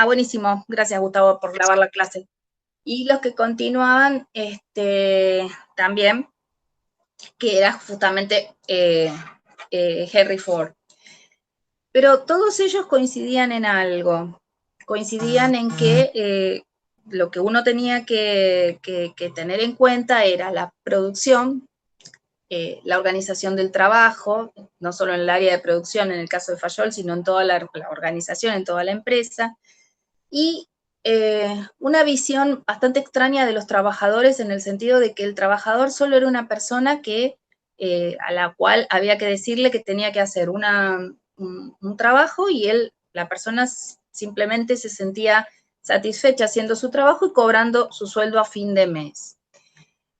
Buenísimo. Gracias, Gustavo, por grabar la clase. Y los que continuaban también, que era justamente Henry Ford. Pero todos ellos coincidían en algo. Coincidían en que lo que uno tenía que tener en cuenta era la producción, la organización del trabajo, no solo en el área de producción, en el caso de Fayol, sino en toda la organización, en toda la empresa, y una visión bastante extraña de los trabajadores en el sentido de que el trabajador solo era una persona a la cual había que decirle que tenía que hacer un trabajo y la persona simplemente se sentía satisfecha haciendo su trabajo y cobrando su sueldo a fin de mes.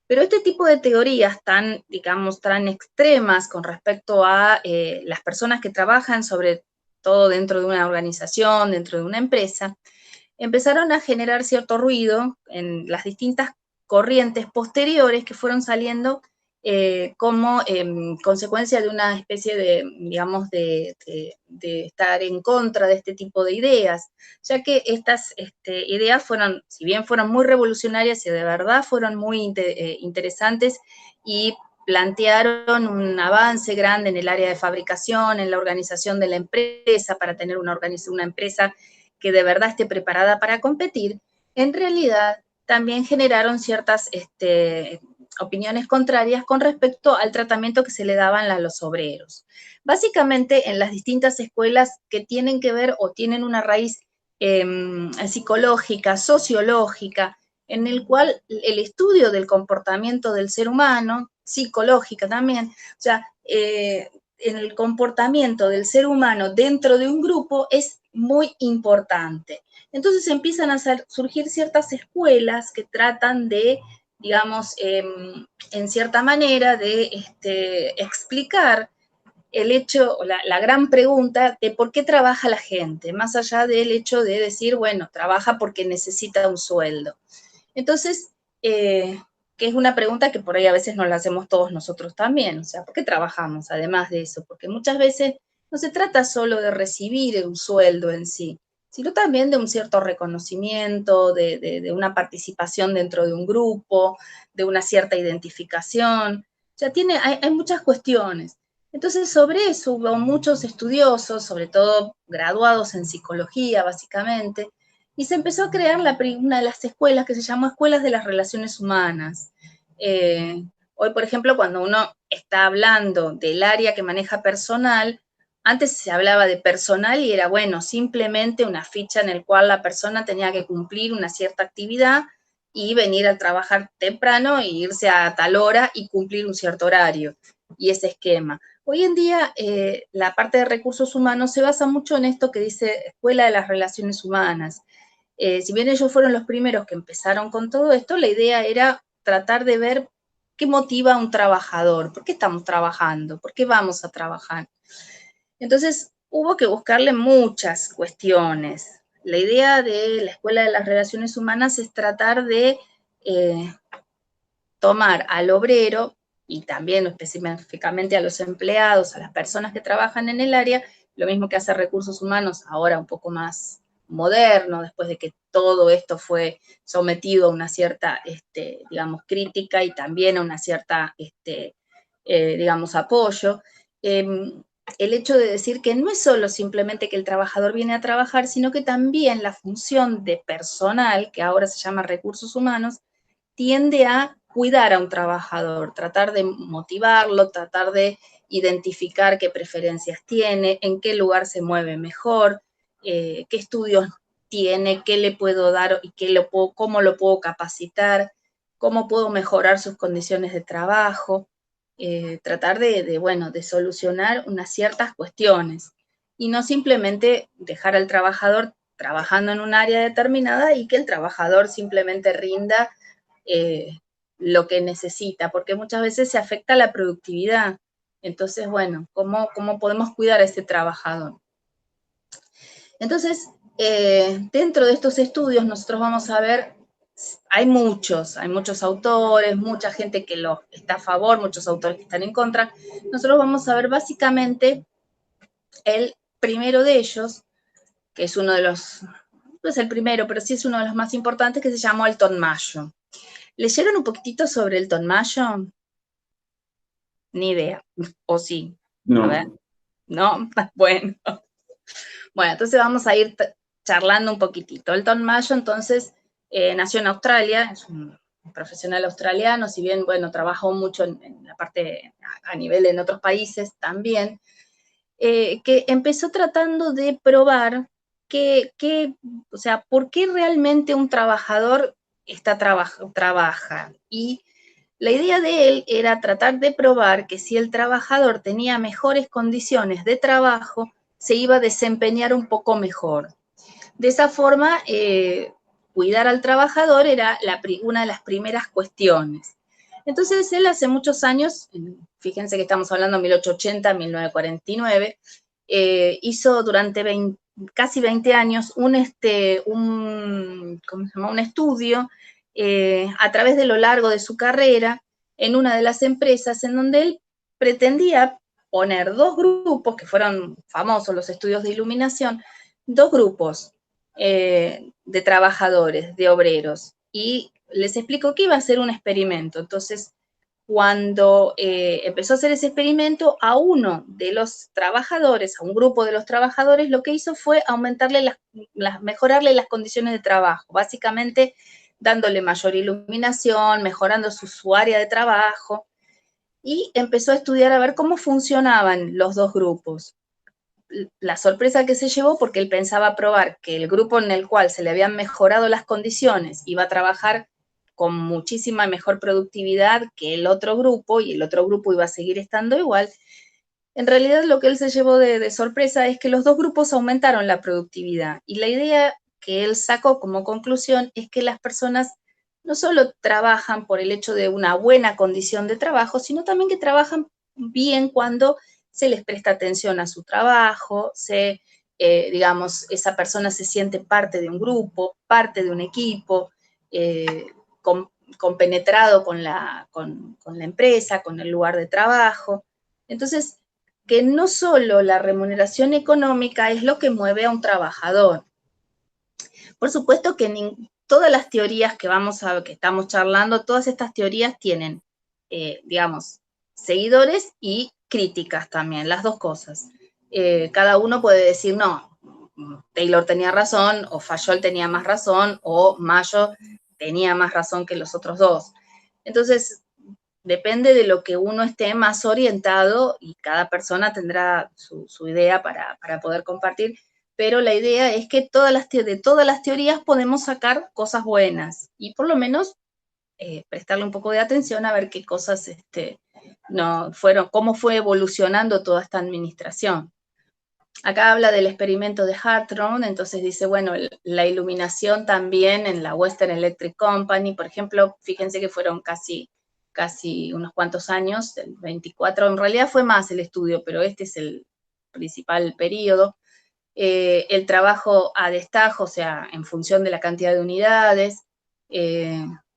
Pero este tipo de teorías tan, digamos, tan extremas con respecto a las personas que trabajan, sobre todo dentro de una organización, dentro de una empresa, empezaron a generar cierto ruido en las distintas corrientes posteriores que fueron saliendo como consecuencia de una especie de, digamos, de estar en contra de este tipo de ideas, ya que estas ideas fueron, si bien fueron muy revolucionarias y de verdad fueron muy interesantes y plantearon un avance grande en el área de fabricación, en la organización de la empresa, para tener una empresa que de verdad esté preparada para competir, en realidad también generaron ciertas opiniones contrarias con respecto al tratamiento que se le daban a los obreros. Básicamente, en las distintas escuelas que tienen que ver o tienen una raíz psicológica, sociológica, en el cual el estudio del comportamiento del ser humano, psicológica también, o sea, en el comportamiento del ser humano dentro de un grupo es muy importante. Entonces empiezan a surgir ciertas escuelas que tratan de, digamos, en cierta manera, de explicar el hecho, la gran pregunta de por qué trabaja la gente, más allá del hecho de decir, bueno, trabaja porque necesita un sueldo. Entonces, que es una pregunta que por ahí a veces nos la hacemos todos nosotros también, o sea, ¿por qué trabajamos además de eso? Porque muchas veces no se trata solo de recibir un sueldo en sí, sino también de un cierto reconocimiento, de una participación dentro de un grupo, de una cierta identificación, o sea, hay muchas cuestiones. Entonces, sobre eso hubo muchos estudiosos, sobre todo graduados en psicología, básicamente, y se empezó a crear una de las escuelas que se llamó Escuelas de las Relaciones Humanas. Hoy, por ejemplo, cuando uno está hablando del área que maneja personal, antes se hablaba de personal y era, bueno, simplemente una ficha en la cual la persona tenía que cumplir una cierta actividad y venir a trabajar temprano e irse a tal hora y cumplir un cierto horario y ese esquema. Hoy en día, la parte de recursos humanos se basa mucho en esto que dice Escuela de las Relaciones Humanas. Si bien ellos fueron los primeros que empezaron con todo esto, la idea era tratar de ver qué motiva a un trabajador, por qué estamos trabajando, por qué vamos a trabajar. Entonces, hubo que buscarle muchas cuestiones. La idea de la Escuela de las Relaciones Humanas es tratar de tomar al obrero y también específicamente a los empleados, a las personas que trabajan en el área, lo mismo que hace Recursos Humanos, ahora un poco más moderno, después de que todo esto fue sometido a una cierta, digamos, crítica y también a una cierta, digamos, apoyo. El hecho de decir que no es solo simplemente que el trabajador viene a trabajar, sino que también la función de personal, que ahora se llama recursos humanos, tiende a cuidar a un trabajador, tratar de motivarlo, tratar de identificar qué preferencias tiene, en qué lugar se mueve mejor, qué estudios tiene, qué le puedo dar y cómo lo puedo capacitar, cómo puedo mejorar sus condiciones de trabajo, tratar bueno, de solucionar unas ciertas cuestiones y no simplemente dejar al trabajador trabajando en un área determinada y que el trabajador simplemente rinda lo que necesita, porque muchas veces se afecta la productividad. Entonces, bueno, ¿cómo podemos cuidar a ese trabajador? Entonces, dentro de estos estudios nosotros vamos a ver, hay muchos autores, mucha gente que está a favor, muchos autores que están en contra. Nosotros vamos a ver básicamente el primero de ellos, que es uno de los no es el primero, pero sí es uno de los más importantes, que se llamó Elton Mayo. ¿Leyeron un poquitito sobre Elton Mayo? Ni idea, o sí, a ver, No. ¿no? Bueno. Bueno, entonces vamos a ir charlando un poquitito. Elton Mayo, entonces, nació en Australia, es un profesional australiano, si bien, bueno, trabajó mucho en la parte a nivel en otros países también, que empezó tratando de probar o sea, por qué realmente un trabajador trabaja. Y la idea de él era tratar de probar que si el trabajador tenía mejores condiciones de trabajo, se iba a desempeñar un poco mejor. De esa forma, cuidar al trabajador era una de las primeras cuestiones. Entonces, él hace muchos años, fíjense que estamos hablando de 1880, 1949, hizo durante casi 20 años un estudio a través de lo largo de su carrera en una de las empresas en donde él pretendía poner dos grupos, que fueron famosos los estudios de iluminación, dos grupos de trabajadores, de obreros, y les explicó que iba a hacer un experimento. Entonces, cuando empezó a hacer ese experimento, a uno de los trabajadores, a un grupo de los trabajadores, lo que hizo fue aumentarle mejorarle las condiciones de trabajo, básicamente dándole mayor iluminación, mejorando su área de trabajo, y empezó a estudiar a ver cómo funcionaban los dos grupos. La sorpresa que se llevó, porque él pensaba probar que el grupo en el cual se le habían mejorado las condiciones iba a trabajar con muchísima mejor productividad que el otro grupo, y el otro grupo iba a seguir estando igual. En realidad, lo que él se llevó de sorpresa es que los dos grupos aumentaron la productividad, y la idea que él sacó como conclusión es que las personas no solo trabajan por el hecho de una buena condición de trabajo, sino también que trabajan bien cuando se les presta atención a su trabajo, digamos, esa persona se siente parte de un grupo, parte de un equipo, compenetrado con la empresa, con el lugar de trabajo. Entonces, que no solo la remuneración económica es lo que mueve a un trabajador. Por supuesto que todas las teorías que estamos charlando, todas estas teorías tienen, digamos, seguidores y críticas también, las dos cosas. Cada uno puede decir, no, Taylor tenía razón, o Fayol tenía más razón, o Mayo tenía más razón que los otros dos. Entonces, depende de lo que uno esté más orientado, y cada persona tendrá su idea para poder compartir, pero la idea es que de todas las teorías podemos sacar cosas buenas, y por lo menos prestarle un poco de atención a ver qué cosas no fueron, cómo fue evolucionando toda esta administración. Acá habla del experimento de Hartron, entonces dice, bueno, la iluminación también en la Western Electric Company, por ejemplo, fíjense que fueron casi unos cuantos años, el 24, en realidad fue más el estudio, pero este es el principal periodo. El trabajo a destajo, o sea, en función de la cantidad de unidades,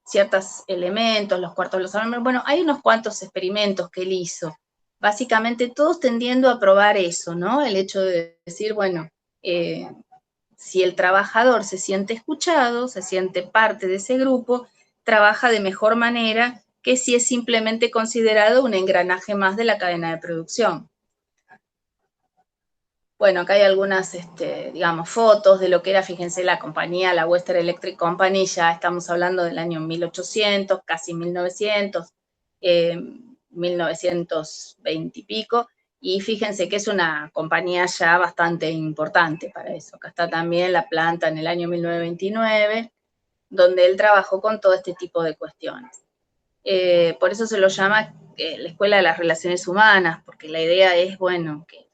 ciertos elementos, los cuartos, los alambres, bueno, hay unos cuantos experimentos que él hizo, básicamente todos tendiendo a probar eso, ¿no? El hecho de decir, bueno, si el trabajador se siente escuchado, se siente parte de ese grupo, trabaja de mejor manera que si es simplemente considerado un engranaje más de la cadena de producción. Bueno, acá hay algunas, digamos, fotos de lo que era, fíjense, la compañía, la Western Electric Company, ya estamos hablando del año 1800, casi 1900, 1920 y pico, y fíjense que es una compañía ya bastante importante para eso. Acá está también la planta en el año 1929, donde él trabajó con todo este tipo de cuestiones. Por eso se lo llama la Escuela de las Relaciones Humanas, porque la idea es, bueno, que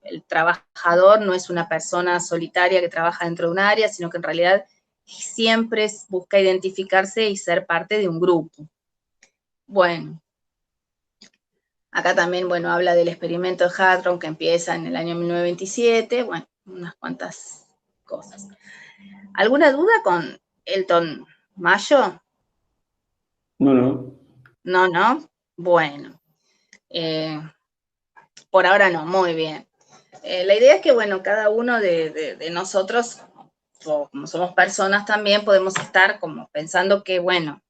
el trabajador no es una persona solitaria que trabaja dentro de un área, sino que en realidad siempre busca identificarse y ser parte de un grupo. Bueno, acá también, bueno, habla del experimento de Hartron que empieza en el año 1927, bueno, unas cuantas cosas. ¿Alguna duda con Elton Mayo? No, no. No, ¿no? Bueno, por ahora no, muy bien. La idea es que, bueno, cada uno de nosotros como somos personas también, podemos estar como pensando que, bueno,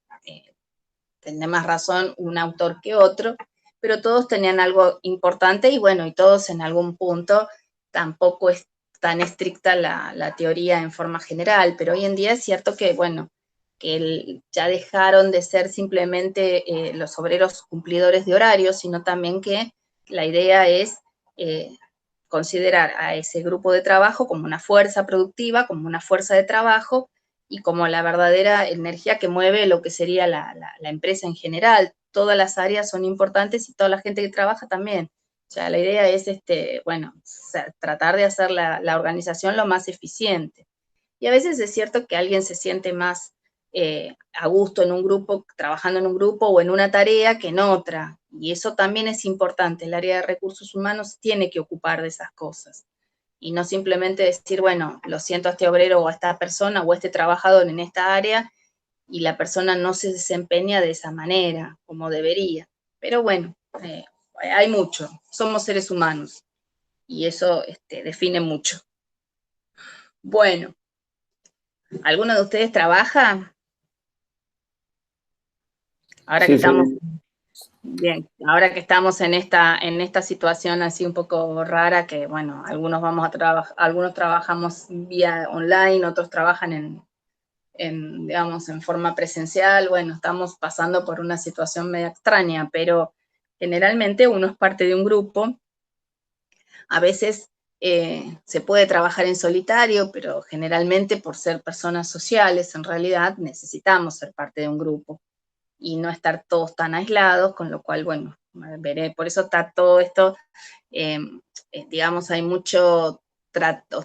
tiene más razón un autor que otro, pero todos tenían algo importante y bueno, y todos en algún punto tampoco es tan estricta la teoría en forma general, pero hoy en día es cierto que, bueno, que ya dejaron de ser simplemente los obreros cumplidores de horarios, sino también que la idea es considerar a ese grupo de trabajo como una fuerza productiva, como una fuerza de trabajo y como la verdadera energía que mueve lo que sería la empresa en general. Todas las áreas son importantes y toda la gente que trabaja también. O sea, la idea es, bueno, tratar de hacer la organización lo más eficiente. Y a veces es cierto que alguien se siente más a gusto en un grupo, trabajando en un grupo o en una tarea que en otra. Y eso también es importante. El área de recursos humanos tiene que ocupar de esas cosas. Y no simplemente decir, bueno, lo siento a este obrero o a esta persona o a este trabajador en esta área y la persona no se desempeña de esa manera como debería. Pero bueno, hay mucho. Somos seres humanos y eso define mucho. Bueno, ¿alguno de ustedes trabaja? Ahora que Sí, estamos, sí. bien, ahora que estamos en esta situación así un poco rara, que bueno, algunos vamos a trabajar, algunos trabajamos vía online, otros trabajan digamos, en forma presencial, bueno, estamos pasando por una situación media extraña, pero generalmente uno es parte de un grupo, a veces se puede trabajar en solitario, pero generalmente por ser personas sociales, en realidad necesitamos ser parte de un grupo y no estar todos tan aislados, con lo cual, bueno, veré, por eso está todo esto, digamos, hay mucho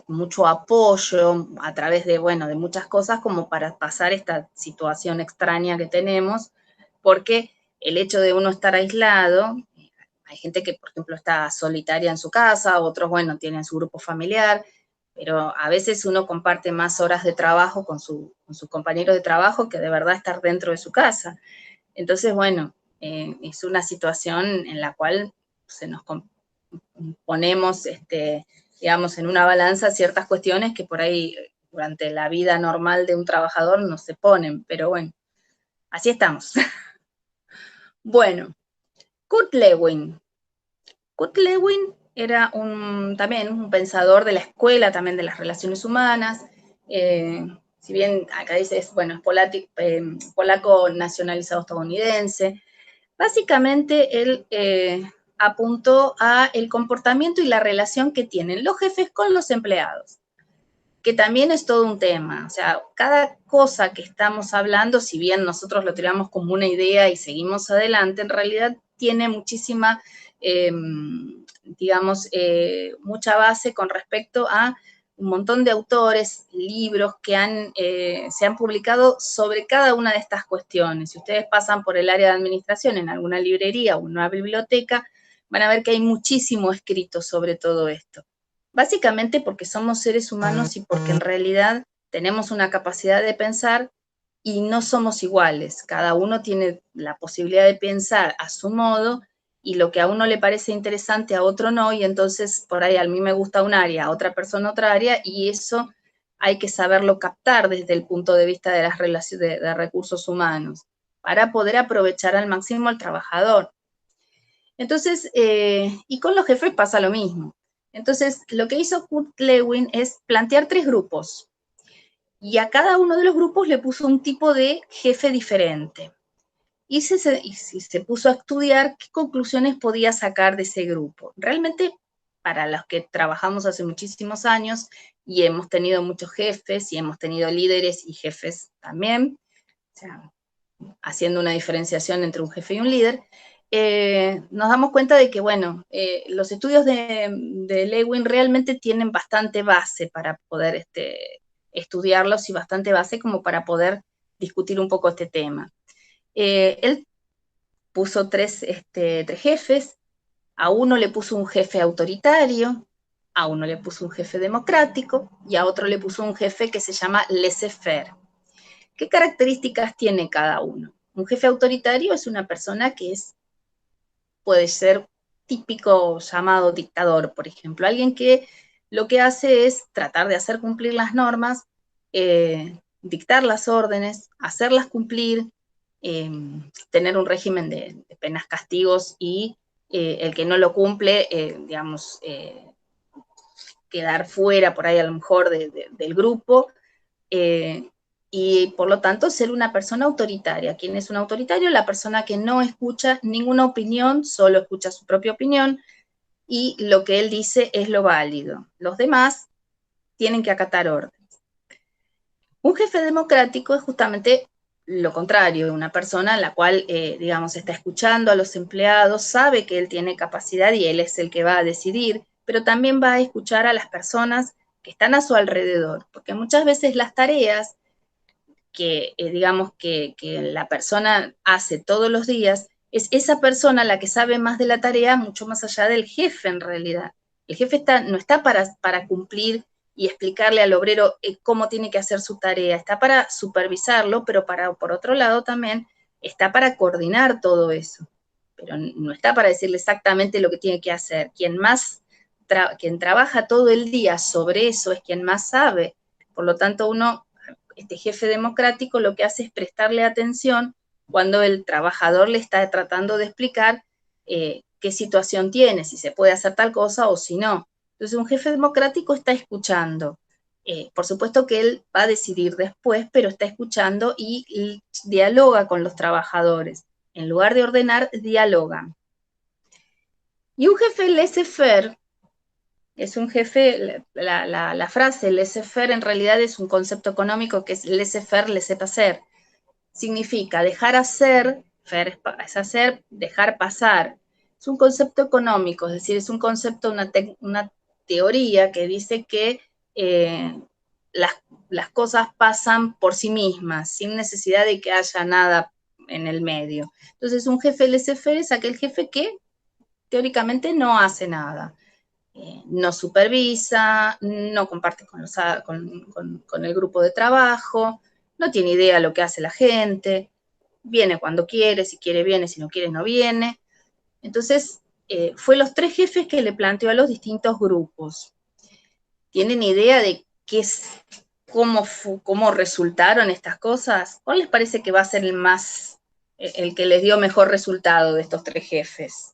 mucho apoyo a través de, bueno, de muchas cosas como para pasar esta situación extraña que tenemos, porque el hecho de uno estar aislado, hay gente que, por ejemplo, está solitaria en su casa, otros, bueno, tienen su grupo familiar, pero a veces uno comparte más horas de trabajo con su compañero de trabajo que de verdad estar dentro de su casa. Entonces, bueno, es una situación en la cual se nos ponemos, digamos, en una balanza ciertas cuestiones que por ahí durante la vida normal de un trabajador no se ponen, pero bueno, así estamos. Bueno, Kurt Lewin. Kurt Lewin era también un pensador de la escuela, también de las relaciones humanas. Si bien acá dice, bueno, es polaco nacionalizado estadounidense. Básicamente él apuntó a el comportamiento y la relación que tienen los jefes con los empleados, que también es todo un tema. O sea, cada cosa que estamos hablando, si bien nosotros lo tiramos como una idea y seguimos adelante, en realidad tiene muchísima, digamos, mucha base con respecto a un montón de autores, libros que se han publicado sobre cada una de estas cuestiones. Si ustedes pasan por el área de administración en alguna librería o una biblioteca, van a ver que hay muchísimo escrito sobre todo esto. Básicamente porque somos seres humanos y porque en realidad tenemos una capacidad de pensar y no somos iguales. Cada uno tiene la posibilidad de pensar a su modo y lo que a uno le parece interesante a otro no, y entonces por ahí a mí me gusta un área, a otra persona otra área, y eso hay que saberlo captar desde el punto de vista de las relaciones de recursos humanos para poder aprovechar al máximo al trabajador. Entonces, y con los jefes pasa lo mismo. Entonces, lo que hizo Kurt Lewin es plantear 3 grupos y a cada uno de los grupos le puso un tipo de jefe diferente. Y se puso a estudiar qué conclusiones podía sacar de ese grupo. Realmente, para los que trabajamos hace muchísimos años y hemos tenido muchos jefes y hemos tenido líderes y jefes también, o sea, haciendo una diferenciación entre un jefe y un líder, nos damos cuenta de que, bueno, los estudios de Lewin realmente tienen bastante base para poder estudiarlos y bastante base como para poder discutir un poco este tema. Él puso tres jefes, a uno le puso un jefe autoritario, a uno le puso un jefe democrático y a otro le puso un jefe que se llama laissez-faire. ¿Qué características tiene cada uno? Un jefe autoritario es una persona que puede ser típico llamado dictador, por ejemplo, alguien que lo que hace es tratar de hacer cumplir las normas, dictar las órdenes, hacerlas cumplir, tener un régimen de penas, castigos y el que no lo cumple, digamos, quedar fuera por ahí a lo mejor del grupo, y por lo tanto ser una persona autoritaria. ¿Quién es un autoritario? La persona que no escucha ninguna opinión, solo escucha su propia opinión y lo que él dice es lo válido. Los demás tienen que acatar órdenes. Un jefe democrático es justamente lo contrario, una persona en la cual, digamos, está escuchando a los empleados, sabe que él tiene capacidad y él es el que va a decidir, pero también va a escuchar a las personas que están a su alrededor, porque muchas veces las tareas que, digamos, que la persona hace todos los días, es esa persona la que sabe más de la tarea, mucho más allá del jefe en realidad. El jefe no está para cumplir y explicarle al obrero cómo tiene que hacer su tarea, está para supervisarlo, pero por otro lado también está para coordinar todo eso, pero no está para decirle exactamente lo que tiene que hacer. Quien trabaja todo el día sobre eso es quien más sabe. Por lo tanto, este jefe democrático lo que hace es prestarle atención cuando el trabajador le está tratando de explicar qué situación tiene, si se puede hacer tal cosa o si no. Entonces, un jefe democrático está escuchando. Por supuesto que él va a decidir después, pero está escuchando y dialoga con los trabajadores. En lugar de ordenar, dialogan. Y un jefe laissez-faire es un jefe, la frase laissez-faire en realidad es un concepto económico que es laissez-faire, laissez-passer. Significa dejar hacer, faire es hacer, dejar pasar. Es un concepto económico, es decir, es un concepto, una teoría que dice que las, las cosas pasan por sí mismas, sin necesidad de que haya nada en el medio. Entonces, un jefe laissez-faire es aquel jefe que teóricamente no hace nada. No supervisa, no comparte con el grupo de trabajo, no tiene idea de lo que hace la gente, viene cuando quiere, si quiere viene, si no quiere no viene. Entonces, fue los tres jefes que le planteó a los distintos grupos. ¿Tienen idea de cómo resultaron estas cosas? ¿Cuál les parece que va a ser el que les dio mejor resultado de estos tres jefes?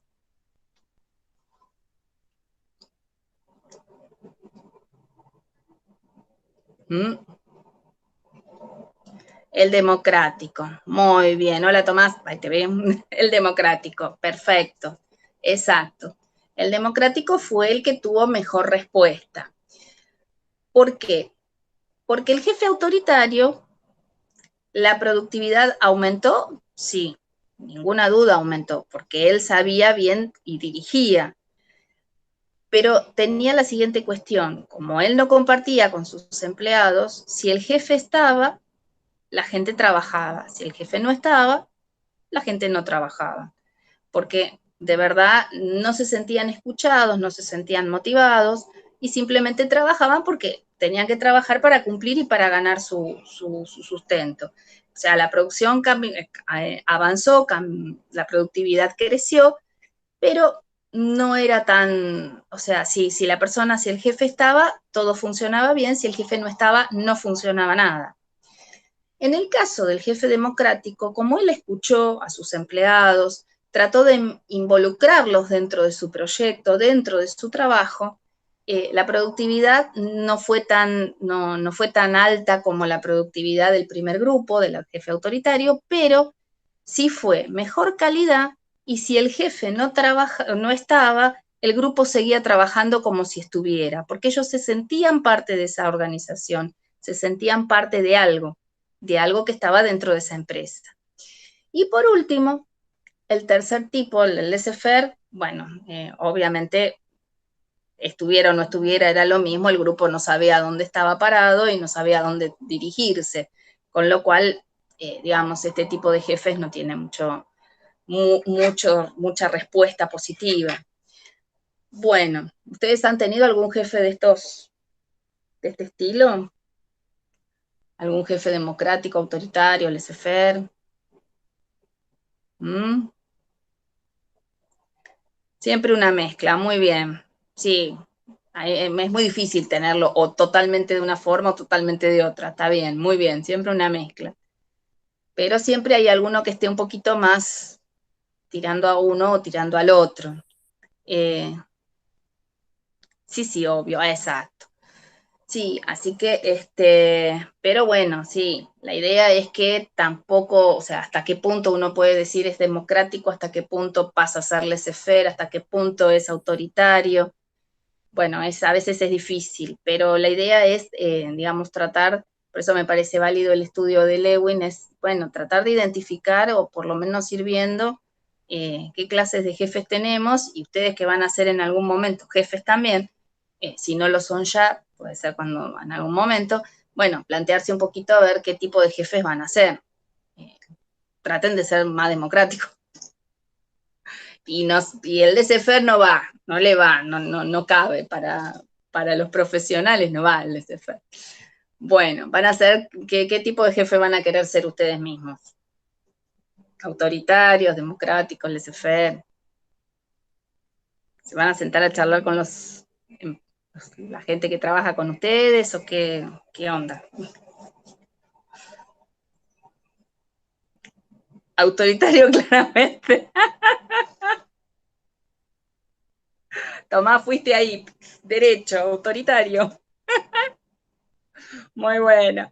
¿Mm? El democrático. Muy bien. Hola, Tomás. Ahí te veo. El democrático. Perfecto. Exacto. El democrático fue el que tuvo mejor respuesta. ¿Por qué? Porque el jefe autoritario, la productividad aumentó, sí, ninguna duda aumentó, porque él sabía bien y dirigía. Pero tenía la siguiente cuestión, como él no compartía con sus empleados, si el jefe estaba, la gente trabajaba, si el jefe no estaba, la gente no trabajaba, porque de verdad no se sentían escuchados, no se sentían motivados y simplemente trabajaban porque tenían que trabajar para cumplir y para ganar su sustento. O sea, la producción avanzó, la productividad creció, pero no era tan, o sea, si el jefe estaba, todo funcionaba bien, si el jefe no estaba, no funcionaba nada. En el caso del jefe democrático, como él escuchó a sus empleados, trató de involucrarlos dentro de su proyecto, dentro de su trabajo, la productividad no fue tan alta como la productividad del primer grupo, del jefe autoritario, pero sí fue mejor calidad y si el jefe no estaba, el grupo seguía trabajando como si estuviera, porque ellos se sentían parte de esa organización, se sentían parte de algo que estaba dentro de esa empresa. Y por último, el tercer tipo, el laissez-faire, bueno, obviamente estuviera o no estuviera, era lo mismo, el grupo no sabía dónde estaba parado y no sabía dónde dirigirse, con lo cual, digamos, este tipo de jefes no tiene mucha respuesta positiva. Bueno, ¿ustedes han tenido algún jefe de este estilo? ¿Algún jefe democrático, autoritario, laissez-faire? ¿Mm? Siempre una mezcla, muy bien. Sí, Es muy difícil tenerlo o totalmente de una forma o totalmente de otra. Está bien, muy bien, siempre una mezcla. Pero siempre hay alguno que esté un poquito más tirando a uno o tirando al otro. Sí, sí, obvio, exacto. Sí, así que, pero bueno, sí, la idea es que tampoco, o sea, hasta qué punto uno puede decir es democrático, hasta qué punto pasa a ser laissez-faire, hasta qué punto es autoritario. Bueno, a veces es difícil, pero la idea es, digamos, tratar, por eso me parece válido el estudio de Lewin, es, bueno, tratar de identificar o por lo menos ir viendo qué clases de jefes tenemos y ustedes que van a ser en algún momento jefes también, si no lo son ya, puede ser cuando en algún momento, bueno, plantearse un poquito a ver qué tipo de jefes van a ser. Eh, Traten de ser más democráticos. Y el laissez-faire no va, no le va, no cabe para los profesionales, no va el laissez-faire. Bueno, van a ser, ¿qué tipo de jefe van a querer ser ustedes mismos? ¿Autoritarios, democráticos, laissez-faire? ¿Se van a sentar a charlar con la gente que trabaja con ustedes o qué onda? Autoritario claramente. Tomás, fuiste ahí, derecho, autoritario. Muy bueno.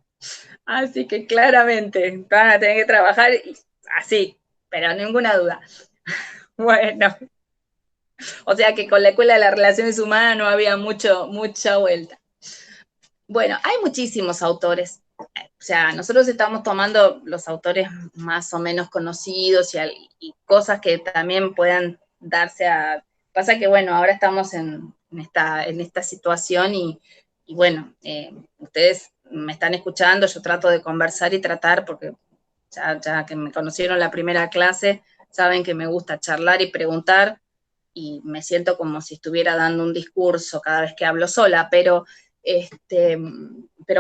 Así que claramente van a tener que trabajar así, pero ninguna duda. Bueno, o sea que con la Escuela de las Relaciones Humanas no había mucha vuelta. Bueno, hay muchísimos autores. O sea, nosotros estamos tomando los autores más o menos conocidos y cosas que también puedan darse a... Pasa que, bueno, ahora estamos en esta situación y bueno, ustedes me están escuchando, yo trato de conversar y tratar, porque ya que me conocieron la primera clase, saben que me gusta charlar y preguntar, y me siento como si estuviera dando un discurso cada vez que hablo sola, pero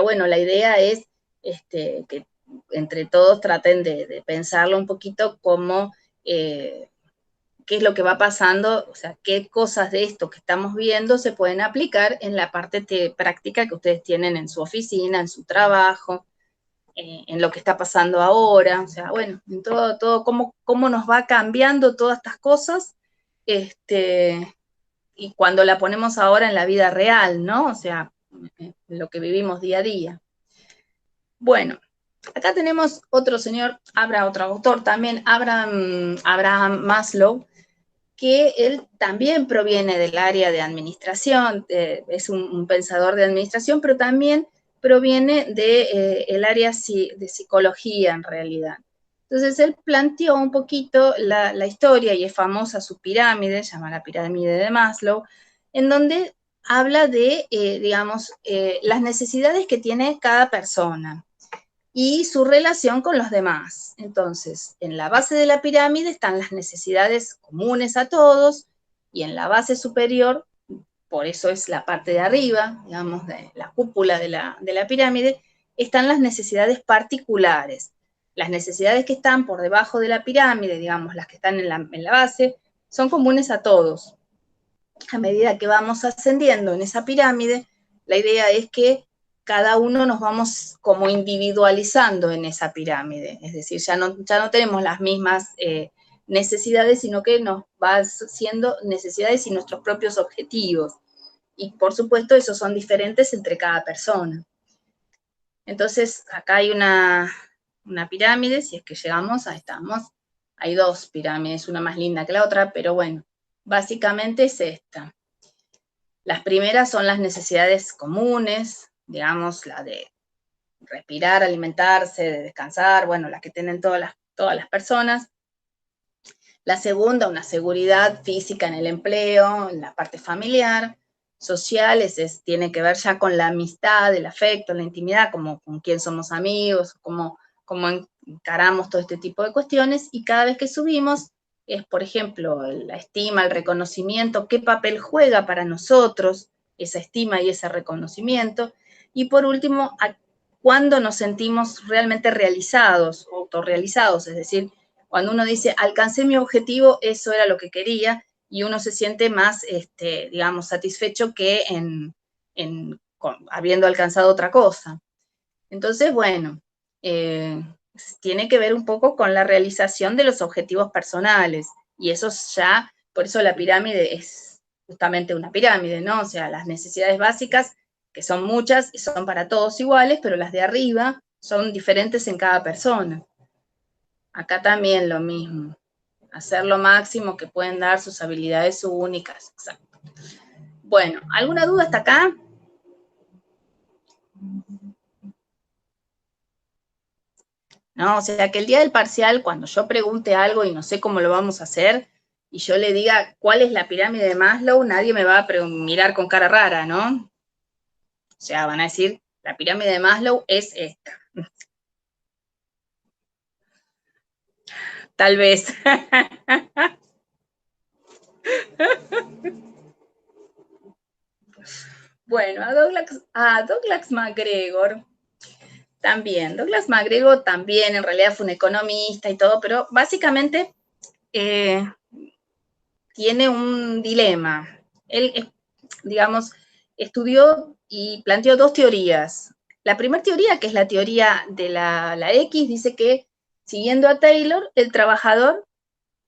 bueno, la idea es que entre todos traten de pensarlo un poquito como qué es lo que va pasando, o sea, qué cosas de esto que estamos viendo se pueden aplicar en la parte práctica que ustedes tienen en su oficina, en su trabajo, en lo que está pasando ahora, o sea, bueno, en todo cómo nos va cambiando todas estas cosas, y cuando la ponemos ahora en la vida real, ¿no? O sea, lo que vivimos día a día. Bueno, acá tenemos otro señor, otro autor también, Abraham Maslow, que él también proviene del área de administración, es un pensador de administración, pero también proviene del área de psicología en realidad. Entonces él planteó un poquito la historia y es famosa su pirámide, se llama la pirámide de Maslow, en donde habla de, digamos, las necesidades que tiene cada persona y su relación con los demás. Entonces, en la base de la pirámide están las necesidades comunes a todos y en la base superior, por eso es la parte de arriba, digamos, de la cúpula de la pirámide, están las necesidades particulares. Las necesidades que están por debajo de la pirámide, digamos, las que están en la base, son comunes a todos. A medida que vamos ascendiendo en esa pirámide, la idea es que cada uno nos vamos como individualizando en esa pirámide, es decir, ya no tenemos las mismas necesidades, sino que nos va siendo necesidades y nuestros propios objetivos. Y por supuesto, esos son diferentes entre cada persona. Entonces, acá hay una pirámide, si es que llegamos, ahí estamos. Hay dos pirámides, una más linda que la otra, pero bueno, básicamente es esta. Las primeras son las necesidades comunes, digamos, la de respirar, alimentarse, de descansar, bueno, las que tienen todas las personas. La segunda, una seguridad física en el empleo, en la parte familiar. Social, tiene que ver ya con la amistad, el afecto, la intimidad, como con quién somos amigos, cómo encaramos todo este tipo de cuestiones. Y cada vez que subimos, es, por ejemplo, la estima, el reconocimiento, qué papel juega para nosotros esa estima y ese reconocimiento. Y por último, cuándo nos sentimos realmente realizados, autorrealizados, es decir, cuando uno dice, alcancé mi objetivo, eso era lo que quería, y uno se siente más, digamos, satisfecho que habiendo alcanzado otra cosa. Entonces, bueno, tiene que ver un poco con la realización de los objetivos personales, y eso ya, por eso la pirámide es justamente una pirámide, ¿no? O sea, las necesidades básicas, que son muchas, son para todos iguales, pero las de arriba son diferentes en cada persona. Acá también lo mismo, hacer lo máximo que pueden dar sus habilidades únicas. Exacto. Bueno, ¿alguna duda hasta acá? ¿No? O sea, que el día del parcial, cuando yo pregunte algo y no sé cómo lo vamos a hacer, y yo le diga cuál es la pirámide de Maslow, nadie me va a mirar con cara rara, ¿no? O sea, van a decir, la pirámide de Maslow es esta. Tal vez. Bueno, a Douglas MacGregor también. Douglas MacGregor también en realidad fue un economista y todo, pero básicamente tiene un dilema. Él, digamos, estudió y planteó dos teorías. La primera teoría, que es la teoría de la X, dice que, siguiendo a Taylor, el trabajador,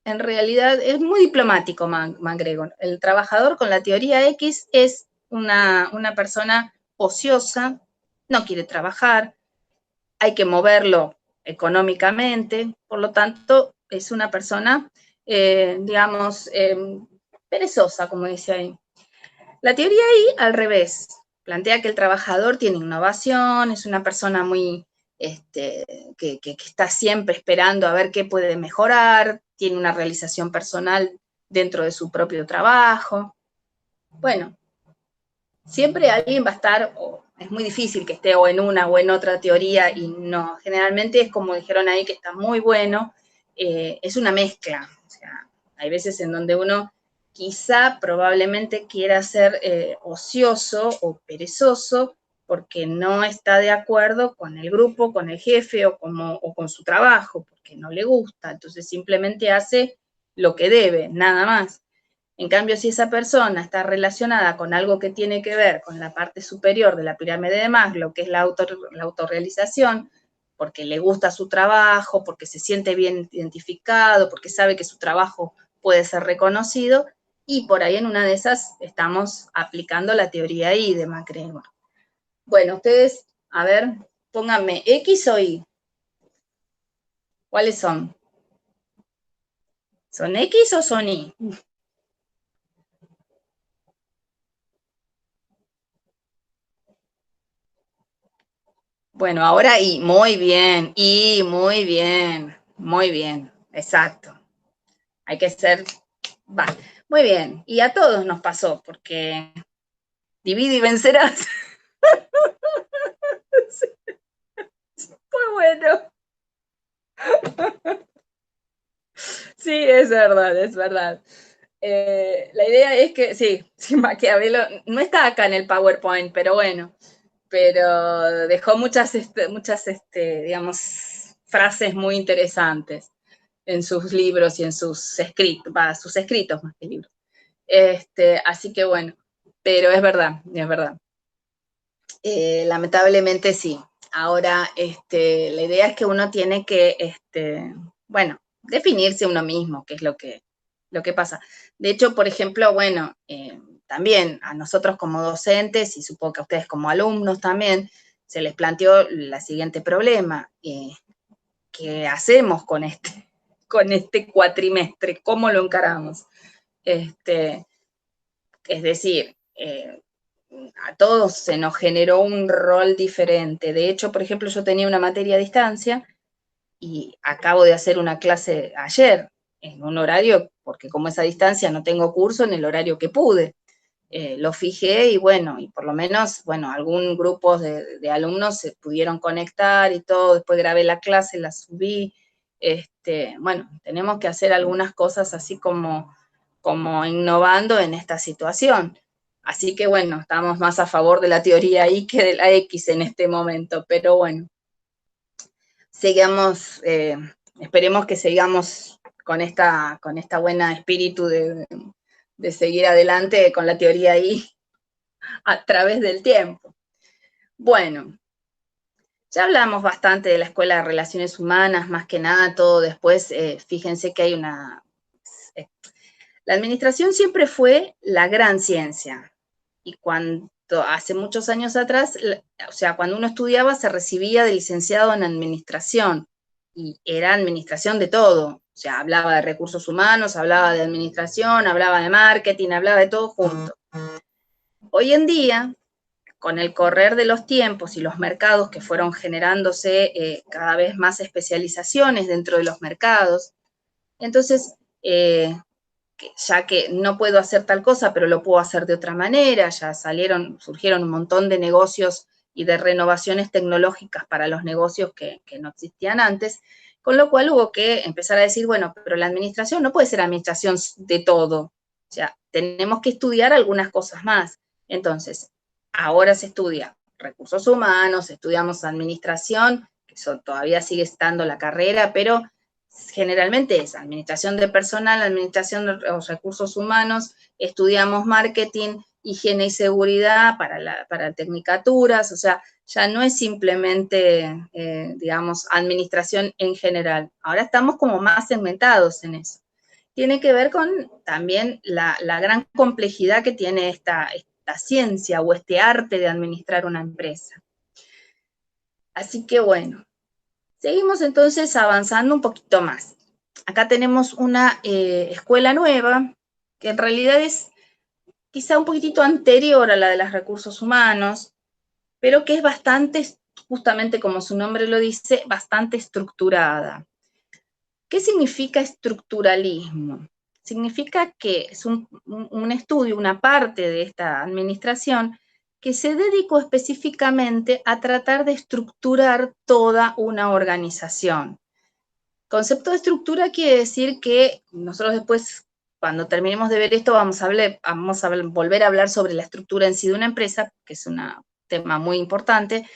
en realidad, es muy diplomático MacGregor. El trabajador con la teoría X es una persona ociosa, no quiere trabajar, hay que moverlo económicamente, por lo tanto, es una persona, digamos, perezosa, como dice ahí. La teoría ahí, al revés, plantea que el trabajador tiene innovación, es una persona muy, que está siempre esperando a ver qué puede mejorar, tiene una realización personal dentro de su propio trabajo. Bueno, siempre alguien va a estar, o es muy difícil que esté o en una o en otra teoría, y no, generalmente es como dijeron ahí, que está muy bueno, es una mezcla. O sea, hay veces en donde uno quizá probablemente quiera ser ocioso o perezoso porque no está de acuerdo con el grupo, con el jefe o con su trabajo, porque no le gusta, entonces simplemente hace lo que debe, nada más. En cambio, si esa persona está relacionada con algo que tiene que ver con la parte superior de la pirámide de Maslow, que es la autorrealización, porque le gusta su trabajo, porque se siente bien identificado, porque sabe que su trabajo puede ser reconocido, y por ahí en una de esas estamos aplicando la teoría I de MacGregor. Bueno, ustedes, a ver, pónganme X o Y. ¿Cuáles son? ¿Son X o son Y? Bueno, ahora muy bien, exacto. Hay que ser, va, muy bien. Y a todos nos pasó, porque divide y vencerás. Muy bueno. Sí, es verdad, es verdad. La idea es que, sí, Maquiavelo no está acá en el PowerPoint, pero bueno, pero dejó muchas, digamos, frases muy interesantes en sus libros y en sus escritos más que libros. Así que bueno, pero es verdad, es verdad. Lamentablemente sí. Ahora, la idea es que uno tiene que, bueno, definirse uno mismo, qué es lo que pasa. De hecho, por ejemplo, bueno, también a nosotros como docentes, y supongo que a ustedes como alumnos también, se les planteó el siguiente problema. ¿Qué hacemos con este cuatrimestre? ¿Cómo lo encaramos? Es decir, a todos se nos generó un rol diferente. De hecho, por ejemplo, yo tenía una materia a distancia y acabo de hacer una clase ayer en un horario, porque como es a distancia no tengo curso, en el horario que pude. Lo fijé y bueno, y por lo menos, bueno, algún grupo de alumnos se pudieron conectar y todo, después grabé la clase, la subí. Bueno, tenemos que hacer algunas cosas así como innovando en esta situación. Así que bueno, estamos más a favor de la teoría Y que de la X en este momento, pero bueno, sigamos, esperemos que sigamos con esta buena espíritu de seguir adelante con la teoría ahí a través del tiempo. Bueno, ya hablamos bastante de la Escuela de Relaciones Humanas, más que nada todo después, fíjense que hay una... la administración siempre fue la gran ciencia, y cuando hace muchos años atrás, o sea, cuando uno estudiaba se recibía de licenciado en administración, y era administración de todo, o sea, hablaba de recursos humanos, hablaba de administración, hablaba de marketing, hablaba de todo junto. Hoy en día, con el correr de los tiempos y los mercados que fueron generándose cada vez más especializaciones dentro de los mercados, entonces, ya que no puedo hacer tal cosa, pero lo puedo hacer de otra manera, ya surgieron un montón de negocios y de renovaciones tecnológicas para los negocios que no existían antes, con lo cual hubo que empezar a decir, bueno, pero la administración no puede ser administración de todo, o sea, tenemos que estudiar algunas cosas más. Entonces, ahora se estudia recursos humanos, estudiamos administración, que eso todavía sigue estando la carrera, pero generalmente es administración de personal, administración de los recursos humanos, estudiamos marketing, higiene y seguridad para tecnicaturas, o sea, ya no es simplemente, digamos, administración en general. Ahora estamos como más segmentados en eso. Tiene que ver con también la gran complejidad que tiene esta ciencia o este arte de administrar una empresa. Así que bueno, seguimos entonces avanzando un poquito más. Acá tenemos una escuela nueva, que en realidad es quizá un poquitito anterior a la de los recursos humanos, pero que es bastante, justamente como su nombre lo dice, bastante estructurada. ¿Qué significa estructuralismo? Significa que es un estudio, una parte de esta administración que se dedicó específicamente a tratar de estructurar toda una organización. Concepto de estructura quiere decir que nosotros después, cuando terminemos de ver esto, vamos a volver a hablar sobre la estructura en sí de una empresa, que es un tema muy importante.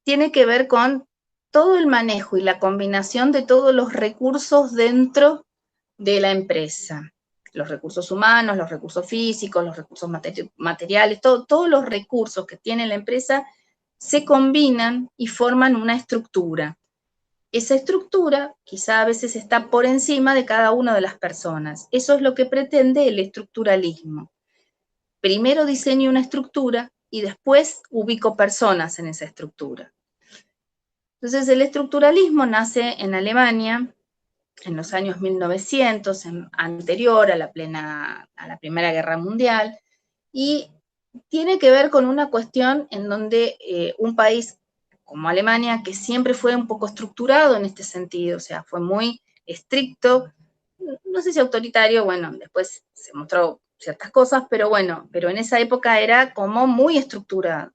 Tiene que ver con todo el manejo y la combinación de todos los recursos dentro de la empresa. Los recursos humanos, los recursos físicos, los recursos materiales, todos los recursos que tiene la empresa se combinan y forman una estructura. Esa estructura quizá a veces está por encima de cada una de las personas. Eso es lo que pretende el estructuralismo. Primero diseño una estructura y después ubico personas en esa estructura. Entonces, el estructuralismo nace en Alemania en los años 1900, anterior a la Primera Guerra Mundial, y tiene que ver con una cuestión en donde un país como Alemania, que siempre fue un poco estructurado en este sentido, o sea, fue muy estricto, no sé si autoritario, bueno, después se mostró ciertas cosas, pero bueno, pero en esa época era como muy estructurado.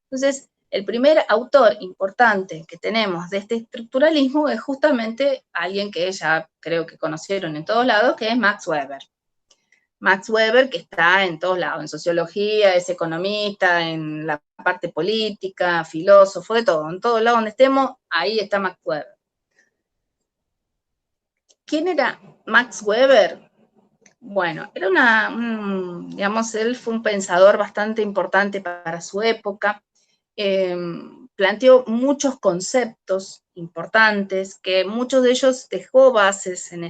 Entonces, el primer autor importante que tenemos de este estructuralismo es justamente alguien que ya creo que conocieron en todos lados, que es Max Weber. Max Weber, que está en todos lados, en sociología, es economista, en la parte política, filósofo, de todo, en todos lados donde estemos, ahí está Max Weber. ¿Quién era Max Weber? Bueno, era digamos, él fue un pensador bastante importante para su época, planteó muchos conceptos importantes, que muchos de ellos dejó bases en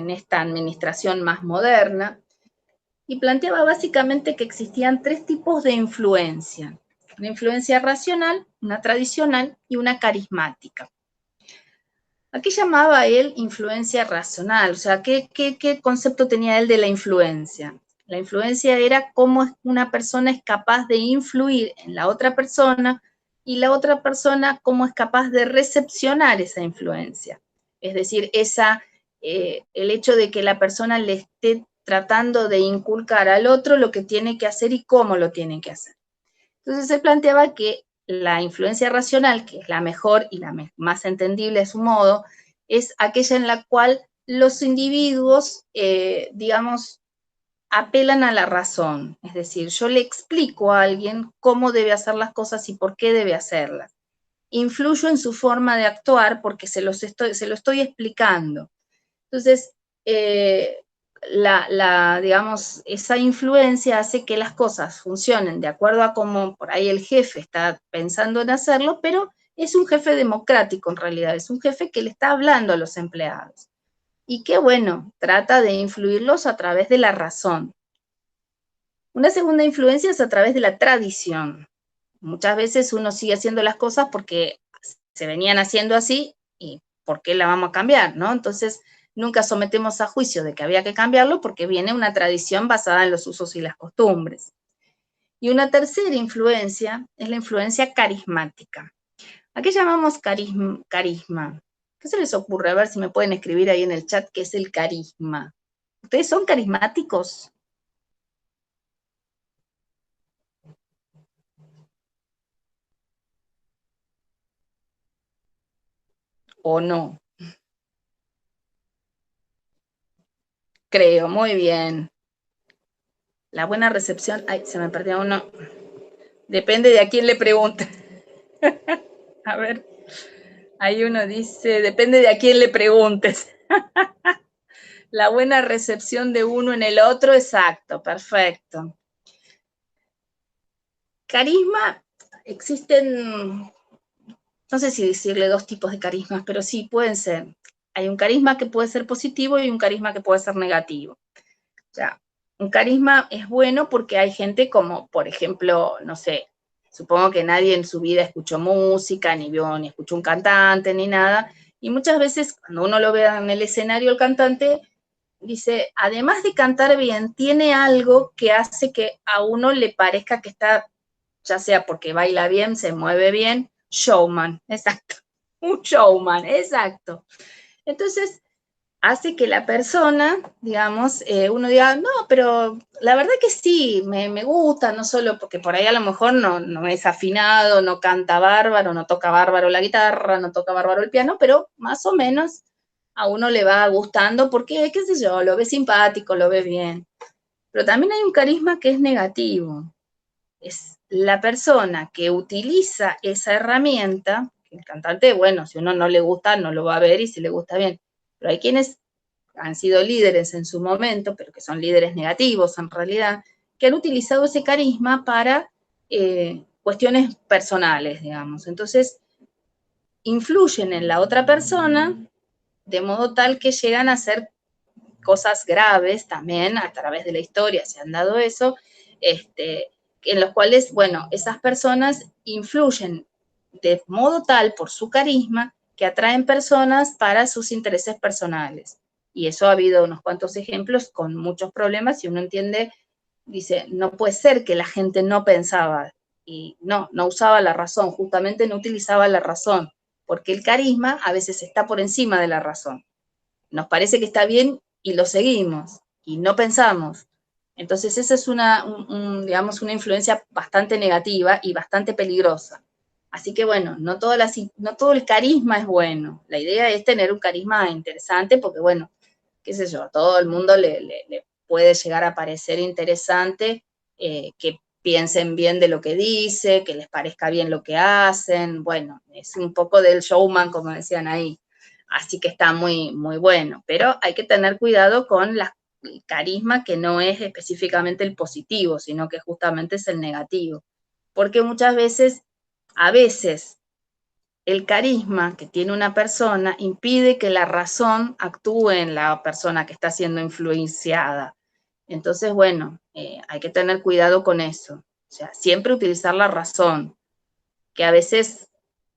esta administración más moderna, y planteaba básicamente que existían tres tipos de influencia: una influencia racional, una tradicional y una carismática. ¿A qué llamaba él influencia racional? O sea, ¿qué concepto tenía él de la influencia? La influencia era cómo una persona es capaz de influir en la otra persona, y la otra persona cómo es capaz de recepcionar esa influencia. Es decir, el hecho de que la persona le esté tratando de inculcar al otro lo que tiene que hacer y cómo lo tiene que hacer. Entonces se planteaba que la influencia racional, que es la mejor y la más entendible a su modo, es aquella en la cual los individuos, digamos, apelan a la razón. Es decir, yo le explico a alguien cómo debe hacer las cosas y por qué debe hacerlas. Influyo en su forma de actuar porque se lo estoy explicando. Entonces, digamos, esa influencia hace que las cosas funcionen de acuerdo a cómo por ahí el jefe está pensando en hacerlo, pero es un jefe democrático en realidad, es un jefe que le está hablando a los empleados. Y que bueno, trata de influirlos a través de la razón. Una segunda influencia es a través de la tradición. Muchas veces uno sigue haciendo las cosas porque se venían haciendo así y ¿por qué la vamos a cambiar? ¿No? Entonces, nunca sometemos a juicio de que había que cambiarlo porque viene una tradición basada en los usos y las costumbres. Y una tercera influencia es la influencia carismática. ¿A qué llamamos carisma? ¿Qué se les ocurre? A ver si me pueden escribir ahí en el chat qué es el carisma. ¿Ustedes son carismáticos? ¿O no? Creo, muy bien. La buena recepción, ay, se me perdió uno. Depende de a quién le pregunte. A ver, ahí uno dice, depende de a quién le preguntes. La buena recepción de uno en el otro, exacto, perfecto. Carisma, existen, no sé si decirle dos tipos de carismas, pero sí, pueden ser. Hay un carisma que puede ser positivo y un carisma que puede ser negativo. O sea, un carisma es bueno porque hay gente como, por ejemplo, no sé, supongo que nadie en su vida escuchó música, ni vio, ni escuchó un cantante, ni nada. Y muchas veces, cuando uno lo ve en el escenario, el cantante dice, además de cantar bien, tiene algo que hace que a uno le parezca que está, ya sea porque baila bien, se mueve bien, showman, exacto. Un showman, exacto. Entonces, hace que la persona, digamos, uno diga, no, pero la verdad que sí, me gusta, no solo porque por ahí a lo mejor no es afinado, no canta bárbaro, no toca bárbaro la guitarra, no toca bárbaro el piano, pero más o menos a uno le va gustando porque, qué sé yo, lo ve simpático, lo ve bien. Pero también hay un carisma que es negativo. Es la persona que utiliza esa herramienta, el cantante, bueno, si uno no le gusta, no lo va a ver y si le gusta bien. Pero hay quienes han sido líderes en su momento, pero que son líderes negativos en realidad, que han utilizado ese carisma para cuestiones personales, digamos. Entonces, influyen en la otra persona de modo tal que llegan a hacer cosas graves también a través de la historia, se han dado eso, en los cuales, bueno, esas personas influyen de modo tal por su carisma que atraen personas para sus intereses personales. Y eso ha habido unos cuantos ejemplos con muchos problemas y uno entiende, dice, no puede ser que la gente no pensaba y no usaba la razón, justamente no utilizaba la razón, porque el carisma a veces está por encima de la razón. Nos parece que está bien y lo seguimos y no pensamos. Entonces esa es digamos, una influencia bastante negativa y bastante peligrosa. Así que bueno, no todo el carisma es bueno. La idea es tener un carisma interesante porque bueno, qué sé yo, a todo el mundo le puede llegar a parecer interesante que piensen bien de lo que dice, que les parezca bien lo que hacen. Bueno, es un poco del showman, como decían ahí. Así que está muy, muy bueno. Pero hay que tener cuidado con el carisma que no es específicamente el positivo, sino que justamente es el negativo. Porque muchas veces, a veces, el carisma que tiene una persona impide que la razón actúe en la persona que está siendo influenciada. Entonces, bueno, hay que tener cuidado con eso. O sea, siempre utilizar la razón, que a veces,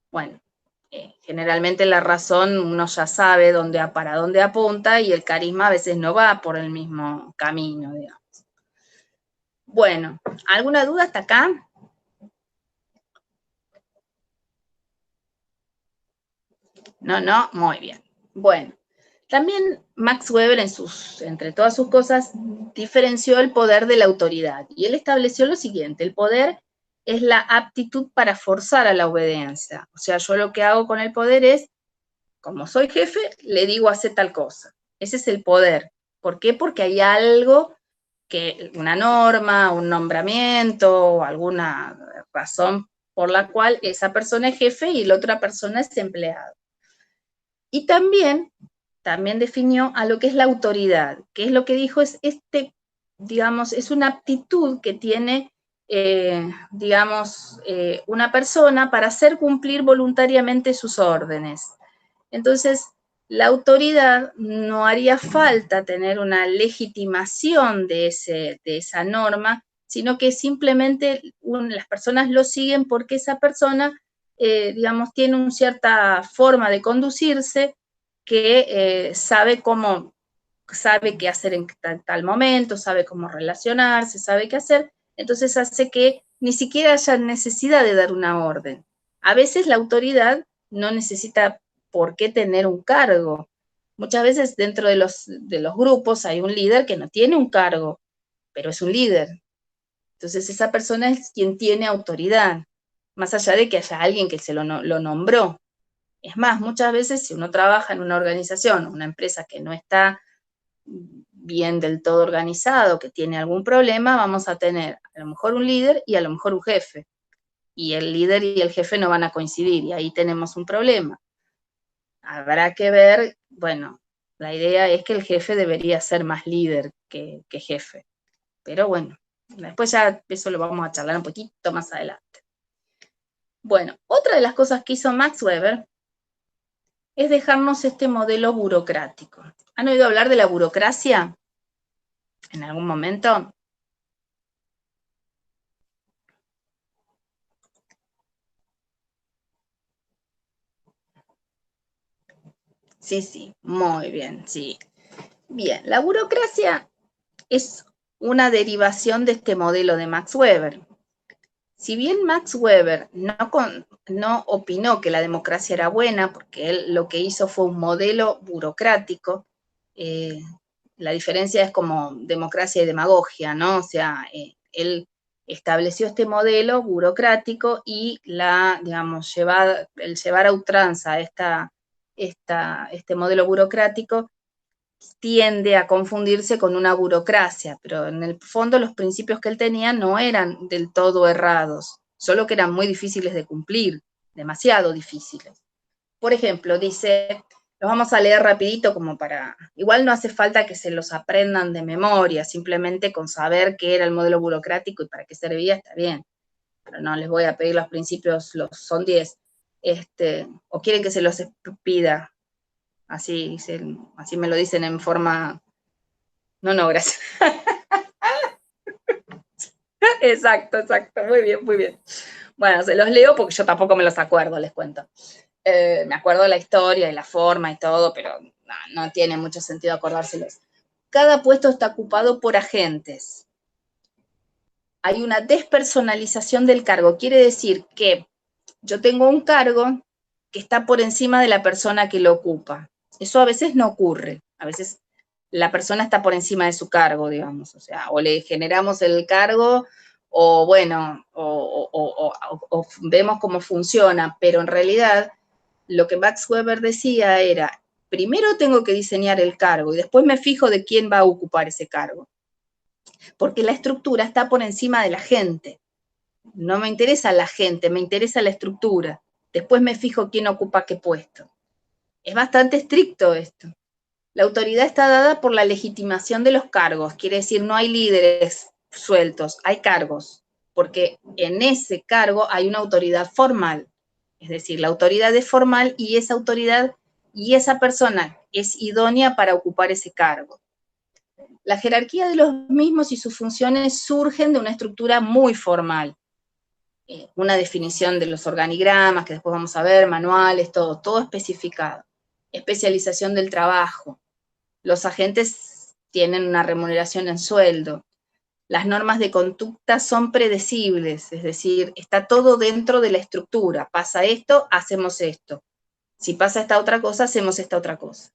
bueno, generalmente la razón uno ya sabe para dónde apunta y el carisma a veces no va por el mismo camino, digamos. Bueno, ¿alguna duda hasta acá? No, muy bien. Bueno, también Max Weber, entre todas sus cosas, diferenció el poder de la autoridad. Y él estableció lo siguiente: el poder es la aptitud para forzar a la obediencia. O sea, yo lo que hago con el poder es, como soy jefe, le digo hacer tal cosa. Ese es el poder. ¿Por qué? Porque hay algo una norma, un nombramiento o alguna razón por la cual esa persona es jefe y la otra persona es empleado. Y también también definió a lo que es la autoridad, que es lo que dijo es digamos, es una aptitud que tiene, digamos, una persona para hacer cumplir voluntariamente sus órdenes. Entonces, la autoridad no haría falta tener una legitimación de esa norma, sino que simplemente las personas lo siguen porque esa persona, digamos, tiene una cierta forma de conducirse que sabe qué hacer en tal momento, sabe cómo relacionarse, sabe qué hacer, entonces hace que ni siquiera haya necesidad de dar una orden. A veces la autoridad no necesita por qué tener un cargo. Muchas veces dentro de los grupos hay un líder que no tiene un cargo, pero es un líder. Entonces esa persona es quien tiene autoridad, más allá de que haya alguien que se lo nombró. Es más, muchas veces si uno trabaja en una organización, una empresa que no está bien del todo organizado, que tiene algún problema, vamos a tener a lo mejor un líder y a lo mejor un jefe. Y el líder y el jefe no van a coincidir y ahí tenemos un problema. Habrá que ver, bueno, la idea es que el jefe debería ser más líder que jefe. Pero bueno, después ya eso lo vamos a charlar un poquito más adelante. Bueno, otra de las cosas que hizo Max Weber es dejarnos este modelo burocrático. ¿Han oído hablar de la burocracia en algún momento? Sí, muy bien, sí. Bien, la burocracia es una derivación de este modelo de Max Weber. Si bien Max Weber no opinó que la democracia era buena, porque él lo que hizo fue un modelo burocrático, la diferencia es como democracia y demagogia, ¿no? O sea, él estableció este modelo burocrático y digamos, el llevar a ultranza este modelo burocrático tiende a confundirse con una burocracia, pero en el fondo los principios que él tenía no eran del todo errados, solo que eran muy difíciles de cumplir, demasiado difíciles. Por ejemplo, dice, los vamos a leer rapidito como igual no hace falta que se los aprendan de memoria, simplemente con saber qué era el modelo burocrático y para qué servía está bien, pero no les voy a pedir los principios, son 10, o quieren que se los pida. Así me lo dicen en forma... No, gracias. Exacto, muy bien, muy bien. Bueno, se los leo porque yo tampoco me los acuerdo, les cuento. Me acuerdo de la historia y la forma y todo, pero no tiene mucho sentido acordárselos. Cada puesto está ocupado por agentes. Hay una despersonalización del cargo. Quiere decir que yo tengo un cargo que está por encima de la persona que lo ocupa. Eso a veces no ocurre. A veces la persona está por encima de su cargo, digamos. O sea, o le generamos el cargo o bueno, o vemos cómo funciona, pero en realidad lo que Max Weber decía era, primero tengo que diseñar el cargo y después me fijo de quién va a ocupar ese cargo. Porque la estructura está por encima de la gente. No me interesa la gente, me interesa la estructura. Después me fijo quién ocupa qué puesto. Es bastante estricto esto. La autoridad está dada por la legitimación de los cargos. Quiere decir, no hay líderes sueltos, hay cargos. Porque en ese cargo hay una autoridad formal. Es decir, la autoridad es formal y esa autoridad y esa persona es idónea para ocupar ese cargo. La jerarquía de los mismos y sus funciones surgen de una estructura muy formal. Una definición de los organigramas, que después vamos a ver, manuales, todo especificado. Especialización del trabajo. Los agentes tienen una remuneración en sueldo. Las normas de conducta son predecibles, es decir, está todo dentro de la estructura. Pasa esto, hacemos esto. Si pasa esta otra cosa, hacemos esta otra cosa.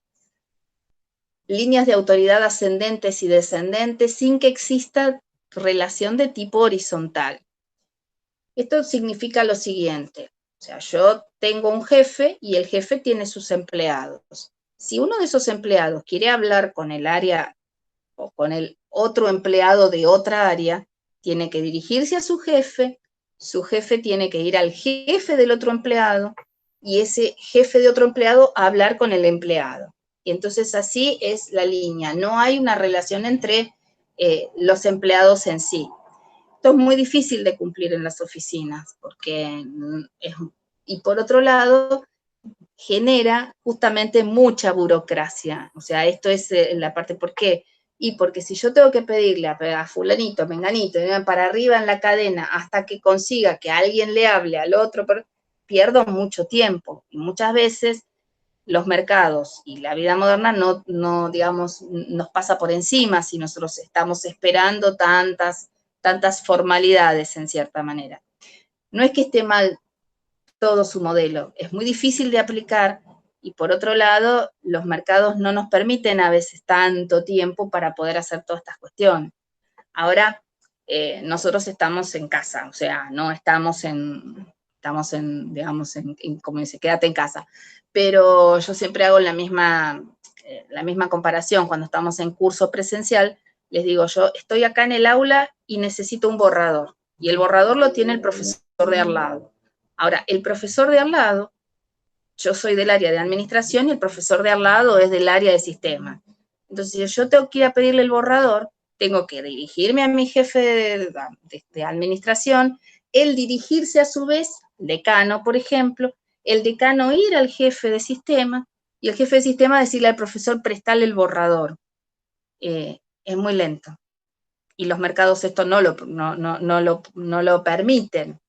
Líneas de autoridad ascendentes y descendentes sin que exista relación de tipo horizontal. Esto significa lo siguiente, o sea, yo tengo un jefe y el jefe tiene sus empleados. Si uno de esos empleados quiere hablar con el área o con el otro empleado de otra área, tiene que dirigirse a su jefe tiene que ir al jefe del otro empleado y ese jefe de otro empleado a hablar con el empleado. Y entonces así es la línea. No hay una relación entre los empleados en sí. Esto es muy difícil de cumplir en las oficinas, porque y por otro lado, genera justamente mucha burocracia. O sea, esto es la parte, ¿por qué? Y porque si yo tengo que pedirle a fulanito, menganito, para arriba en la cadena hasta que consiga que alguien le hable al otro, pierdo mucho tiempo. Y muchas veces los mercados y la vida moderna no, digamos, nos pasa por encima si nosotros estamos esperando tantas formalidades en cierta manera. No es que esté mal todo su modelo, es muy difícil de aplicar y por otro lado, los mercados no nos permiten a veces tanto tiempo para poder hacer todas estas cuestiones. Ahora, nosotros estamos en casa, o sea, no estamos digamos, como dice, quédate en casa. Pero yo siempre hago la misma comparación cuando estamos en curso presencial. Les digo, yo estoy acá en el aula y necesito un borrador. Y el borrador lo tiene el profesor de al lado. Ahora, el profesor de al lado, yo soy del área de administración y el profesor de al lado es del área de sistemas. Entonces, si yo tengo que ir a pedirle el borrador, tengo que dirigirme a mi jefe de administración, él dirigirse a su vez, decano, por ejemplo, el decano ir al jefe de sistema y el jefe de sistema decirle al profesor prestarle el borrador. Es muy lento. Y los mercados esto no lo permiten.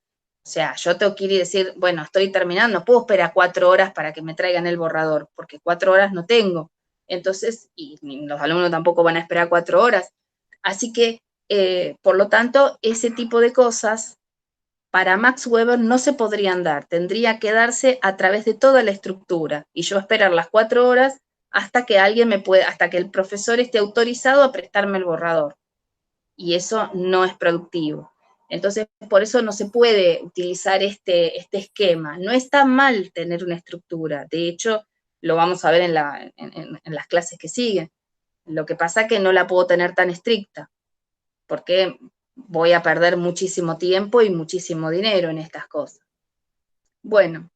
O sea, yo tengo que ir y decir, bueno, estoy terminando, no puedo esperar 4 horas para que me traigan el borrador, porque 4 horas no tengo. Entonces, y los alumnos tampoco van a esperar 4 horas. Así que, por lo tanto, ese tipo de cosas para Max Weber no se podrían dar. Tendría que darse a través de toda la estructura. Y yo esperar las 4 horas hasta que hasta que el profesor esté autorizado a prestarme el borrador. Y eso no es productivo. Entonces, por eso no se puede utilizar este esquema. No está mal tener una estructura. De hecho, lo vamos a ver en las clases que siguen. Lo que pasa es que no la puedo tener tan estricta, porque voy a perder muchísimo tiempo y muchísimo dinero en estas cosas. Bueno,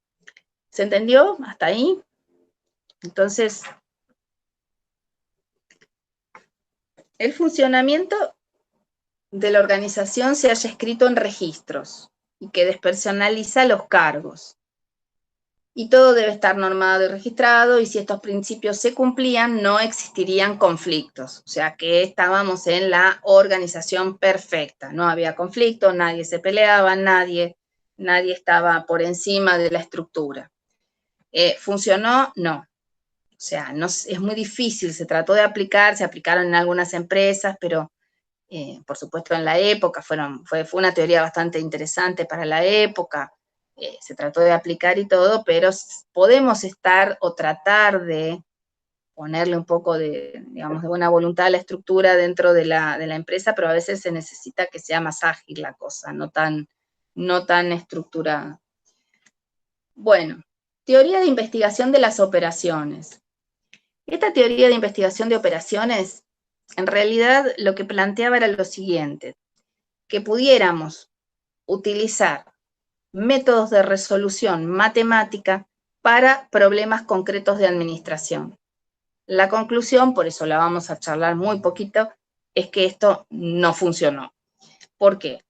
¿se entendió hasta ahí? Entonces, el funcionamiento de la organización se haya escrito en registros y que despersonaliza los cargos. Y todo debe estar normado y registrado, y si estos principios se cumplían, no existirían conflictos. O sea que estábamos en la organización perfecta, no había conflicto, nadie se peleaba, nadie estaba por encima de la estructura. ¿Funcionó? No. O sea, no, es muy difícil, se trató de aplicar, se aplicaron en algunas empresas, pero por supuesto en la época fue una teoría bastante interesante para la época, se trató de aplicar y todo, pero podemos estar o tratar de ponerle un poco de, digamos, de buena voluntad a la estructura dentro de la empresa, pero a veces se necesita que sea más ágil la cosa, no tan estructurada. Bueno, teoría de investigación de las operaciones. Esta teoría de investigación de operaciones, en realidad lo que planteaba era lo siguiente, que pudiéramos utilizar métodos de resolución matemática para problemas concretos de administración. La conclusión, por eso la vamos a charlar muy poquito, es que esto no funcionó. ¿Por qué?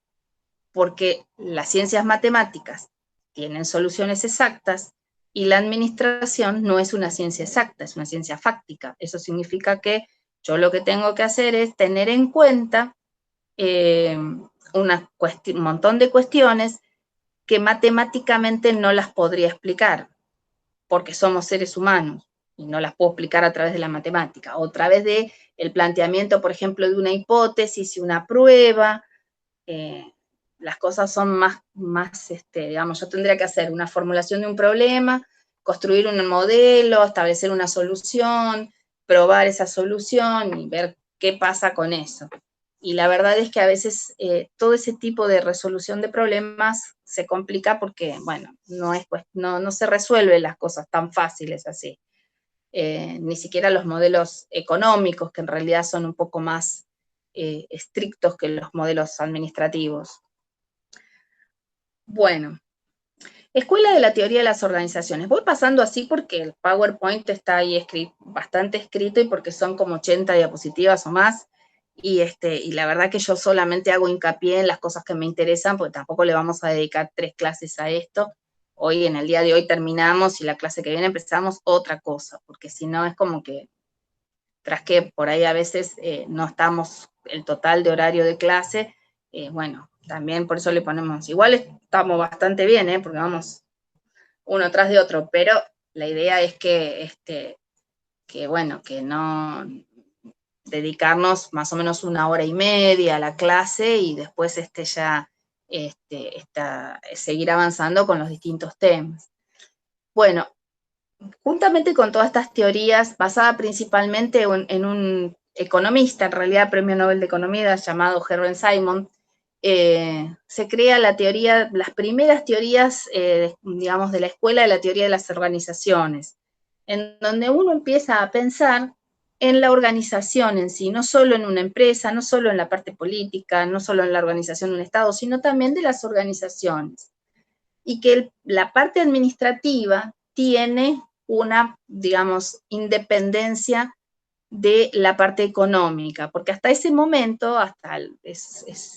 Porque las ciencias matemáticas tienen soluciones exactas y la administración no es una ciencia exacta, es una ciencia fáctica. Eso significa que yo lo que tengo que hacer es tener en cuenta un montón de cuestiones que matemáticamente no las podría explicar, porque somos seres humanos y no las puedo explicar a través de la matemática, o a través de el planteamiento, por ejemplo, de una hipótesis y una prueba. Las cosas son más digamos, yo tendría que hacer una formulación de un problema, construir un modelo, establecer una solución, probar esa solución y ver qué pasa con eso. Y la verdad es que a veces todo ese tipo de resolución de problemas se complica porque, bueno, no se resuelven las cosas tan fáciles así. Ni siquiera los modelos económicos, que en realidad son un poco más estrictos que los modelos administrativos. Bueno, Escuela de la teoría de las organizaciones. Voy pasando así porque el PowerPoint está ahí bastante escrito y porque son como 80 diapositivas o más. Y la verdad que yo solamente hago hincapié en las cosas que me interesan, porque tampoco le vamos a dedicar 3 clases a esto. Hoy, en el día de hoy, terminamos y la clase que viene empezamos otra cosa, porque si no es como que, tras que por ahí a veces no estamos el total de horario de clase, bueno, también por eso le ponemos, igual estamos bastante bien, porque vamos uno tras de otro, pero la idea es que bueno, que no dedicarnos más o menos 1 hora y media a la clase y después ya seguir avanzando con los distintos temas. Bueno, juntamente con todas estas teorías, basada principalmente en un economista, en realidad premio Nobel de Economía, llamado Herbert Simon, se crea la teoría, las primeras teorías, digamos, de la escuela de la teoría de las organizaciones, en donde uno empieza a pensar en la organización en sí, no solo en una empresa, no solo en la parte política, no solo en la organización de un Estado, sino también de las organizaciones. Y que la parte administrativa tiene una, digamos, independencia de la parte económica, porque hasta ese momento,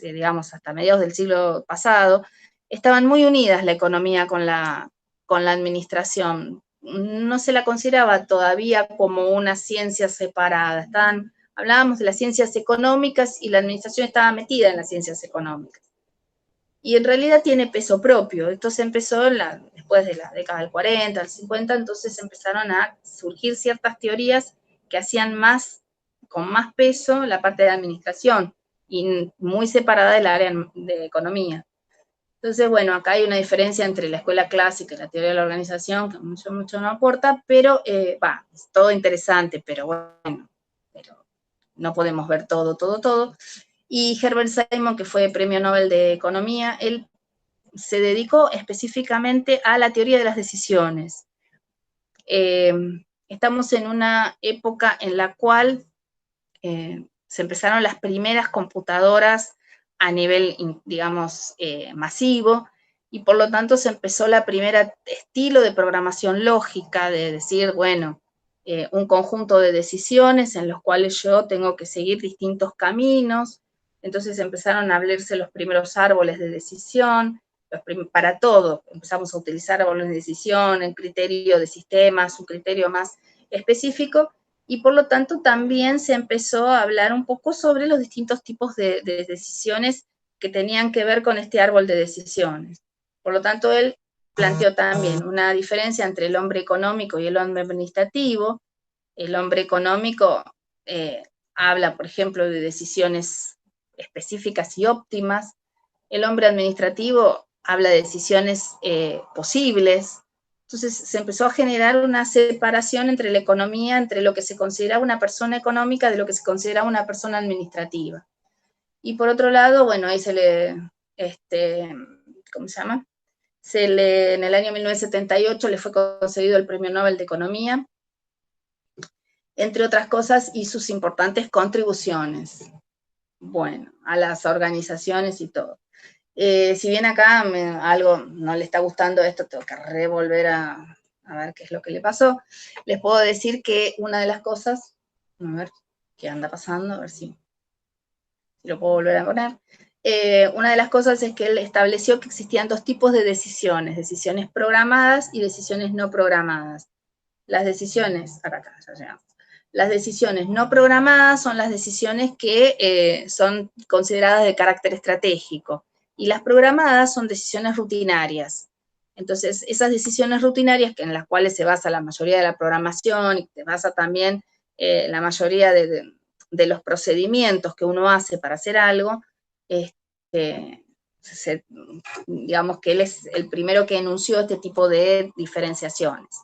digamos, hasta mediados del siglo pasado, estaban muy unidas la economía con la administración. No se la consideraba todavía como una ciencia separada. Hablábamos de las ciencias económicas y la administración estaba metida en las ciencias económicas. Y en realidad tiene peso propio. Esto se empezó después de la década del 40, del 50, entonces empezaron a surgir ciertas teorías que hacían con más peso la parte de administración y muy separada del área de economía. Entonces, bueno, acá hay una diferencia entre la escuela clásica y la teoría de la organización, que mucho no aporta, pero es todo interesante, pero bueno, pero no podemos ver todo. Y Herbert Simon, que fue premio Nobel de Economía, él se dedicó específicamente a la teoría de las decisiones. Estamos en una época en la cual se empezaron las primeras computadoras a nivel, digamos, masivo, y por lo tanto se empezó la primera estilo de programación lógica, de decir, bueno, un conjunto de decisiones en los cuales yo tengo que seguir distintos caminos. Entonces empezaron a abrirse los primeros árboles de decisión, para todo. Empezamos a utilizar árboles de decisión, el criterio de sistemas, un criterio más específico, y por lo tanto también se empezó a hablar un poco sobre los distintos tipos de decisiones que tenían que ver con este árbol de decisiones. Por lo tanto, él planteó también una diferencia entre el hombre económico y el hombre administrativo. El hombre económico habla, por ejemplo, de decisiones específicas y óptimas. El hombre administrativo habla de decisiones posibles. Entonces se empezó a generar una separación entre la economía, entre lo que se consideraba una persona económica de lo que se consideraba una persona administrativa. Y por otro lado, bueno, ahí ¿cómo se llama? En el año 1978 le fue concedido el Premio Nobel de Economía, entre otras cosas, y sus importantes contribuciones, bueno, a las organizaciones y todo. Si bien acá algo no le está gustando esto, tengo que revolver a ver qué es lo que le pasó. Les puedo decir que una de las cosas, a ver qué anda pasando, a ver si lo puedo volver a poner. Una de las cosas es que él estableció que existían 2 tipos de decisiones programadas y decisiones no programadas. Las decisiones, acá ya llegamos. Las decisiones no programadas son las decisiones que son consideradas de carácter estratégico, y las programadas son decisiones rutinarias. Entonces, esas decisiones rutinarias, en las cuales se basa la mayoría de la programación y se basa también la mayoría de los procedimientos que uno hace para hacer algo, digamos que él es el primero que enunció este tipo de diferenciaciones.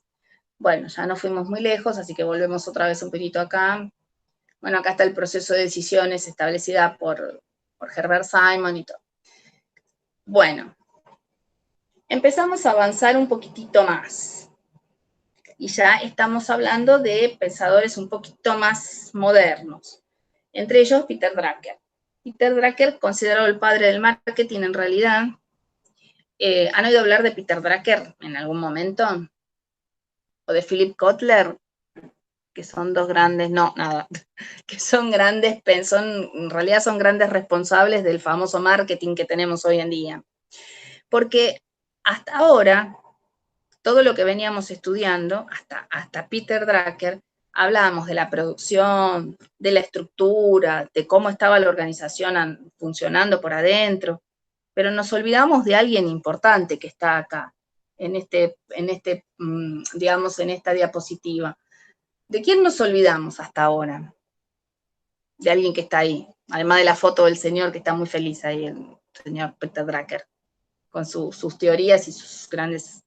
Bueno, ya no fuimos muy lejos, así que volvemos otra vez un poquito acá. Bueno, acá está el proceso de decisiones establecida por Herbert Simon y todo. Bueno, empezamos a avanzar un poquitito más. Y ya estamos hablando de pensadores un poquito más modernos. Entre ellos, Peter Drucker. Peter Drucker, considerado el padre del marketing en realidad, ¿Han oído hablar de Peter Drucker en algún momento? ¿O de Philip Kotler? Que son dos grandes, no, nada, que son grandes, en realidad son grandes responsables del famoso marketing que tenemos hoy en día. Porque hasta ahora, todo lo que veníamos estudiando, hasta Peter Drucker, hablábamos de la producción, de la estructura, de cómo estaba la organización funcionando por adentro, pero nos olvidamos de alguien importante que está acá, digamos, en esta diapositiva. ¿De quién nos olvidamos hasta ahora? De alguien que está ahí, además de la foto del señor que está muy feliz ahí, el señor Peter Drucker, con sus teorías y sus grandes,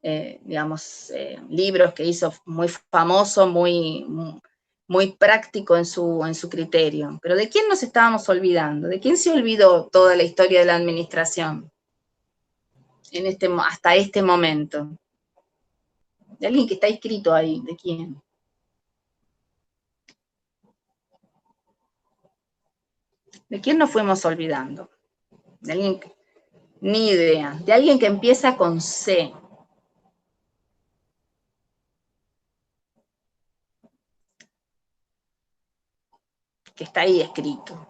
digamos, libros que hizo, muy famoso, muy práctico en su criterio. Pero ¿de quién nos estábamos olvidando? ¿De quién se olvidó toda la historia de la administración hasta este momento? De alguien que está escrito ahí, ¿de quién? ¿De quién nos fuimos olvidando? De alguien, ni idea, de alguien que empieza con C. Que está ahí escrito.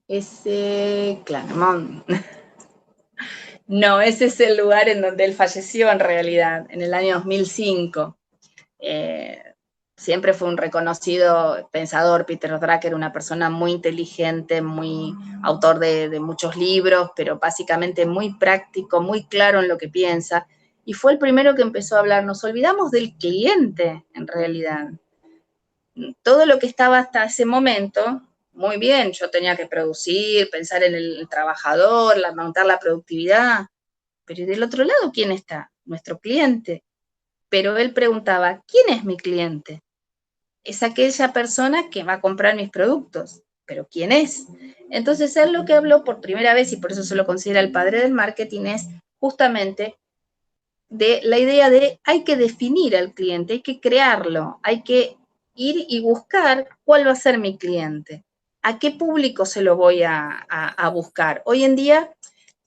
Ese Claremont. No, ese es el lugar en donde él falleció en realidad, en el año 2005. Siempre fue un reconocido pensador, Peter Drucker, una persona muy inteligente, muy autor de muchos libros, pero básicamente muy práctico, muy claro en lo que piensa, y fue el primero que empezó a hablar. Nos olvidamos del cliente, en realidad. Todo lo que estaba hasta ese momento, muy bien, yo tenía que producir, pensar en el trabajador, aumentar la productividad, pero del otro lado, ¿quién está? Nuestro cliente. Pero él preguntaba, ¿quién es mi cliente? Es aquella persona que va a comprar mis productos, pero ¿quién es? Entonces él lo que habló por primera vez, y por eso se lo considera el padre del marketing, es justamente de la idea de hay que definir al cliente, hay que crearlo, hay que ir y buscar cuál va a ser mi cliente, a qué público se lo voy a buscar. Hoy en día,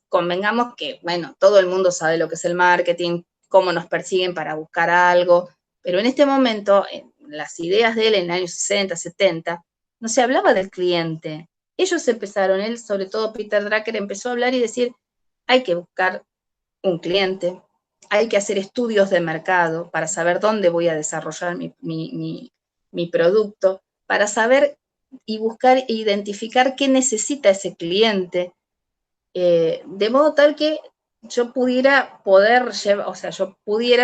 convengamos que, bueno, todo el mundo sabe lo que es el marketing, cómo nos persiguen para buscar algo, pero en este momento, en las ideas de él en los años 60, 70, no se hablaba del cliente. Ellos empezaron, él, sobre todo Peter Drucker, empezó a hablar y decir, hay que buscar un cliente, hay que hacer estudios de mercado para saber dónde voy a desarrollar mi producto, para saber y buscar e identificar qué necesita ese cliente, de modo tal que yo pudiera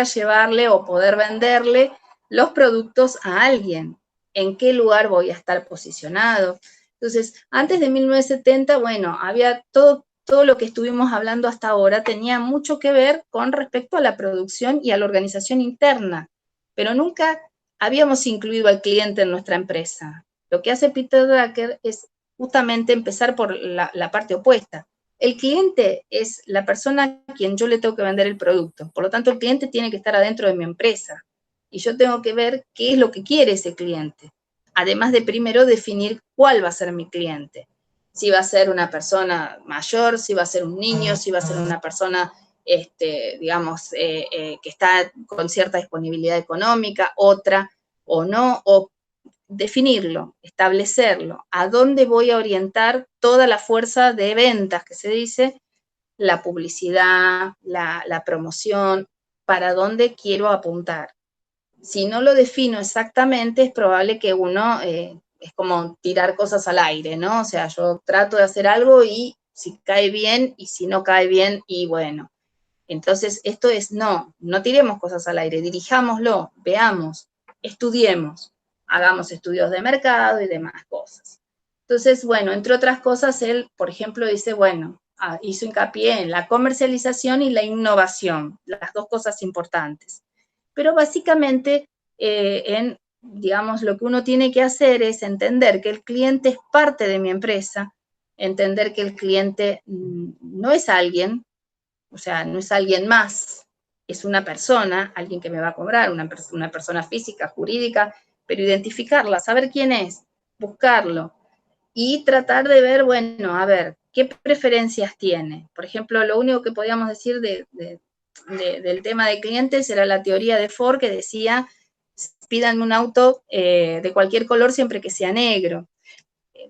llevarle o poder venderle los productos a alguien, en qué lugar voy a estar posicionado. Entonces, antes de 1970, bueno, había todo lo que estuvimos hablando hasta ahora tenía mucho que ver con respecto a la producción y a la organización interna, pero nunca habíamos incluido al cliente en nuestra empresa. Lo que hace Peter Drucker es justamente empezar por la parte opuesta. El cliente es la persona a quien yo le tengo que vender el producto. Por lo tanto, el cliente tiene que estar adentro de mi empresa. Y yo tengo que ver qué es lo que quiere ese cliente. Además de primero definir cuál va a ser mi cliente. Si va a ser una persona mayor, si va a ser un niño, si va a ser una persona, digamos, que está con cierta disponibilidad económica, otra o no, o definirlo, establecerlo, a dónde voy a orientar toda la fuerza de ventas que se dice, la publicidad, la promoción, para dónde quiero apuntar. Si no lo defino exactamente, es probable que uno, es como tirar cosas al aire, ¿no? O sea, yo trato de hacer algo y si cae bien y si no cae bien, y bueno. Entonces, esto es, no tiremos cosas al aire, dirijámoslo, veamos, estudiemos, hagamos estudios de mercado y demás cosas. Entonces, bueno, entre otras cosas, él, por ejemplo, dice, bueno, hizo hincapié en la comercialización y la innovación, las dos cosas importantes. Pero básicamente, digamos, lo que uno tiene que hacer es entender que el cliente es parte de mi empresa, entender que el cliente no es alguien, o sea, no es alguien más, es una persona, alguien que me va a cobrar, una persona física, jurídica, pero identificarla, saber quién es, buscarlo y tratar de ver, bueno, a ver, ¿qué preferencias tiene? Por ejemplo, lo único que podíamos decir del tema de clientes era la teoría de Ford que decía, pidan un auto de cualquier color siempre que sea negro.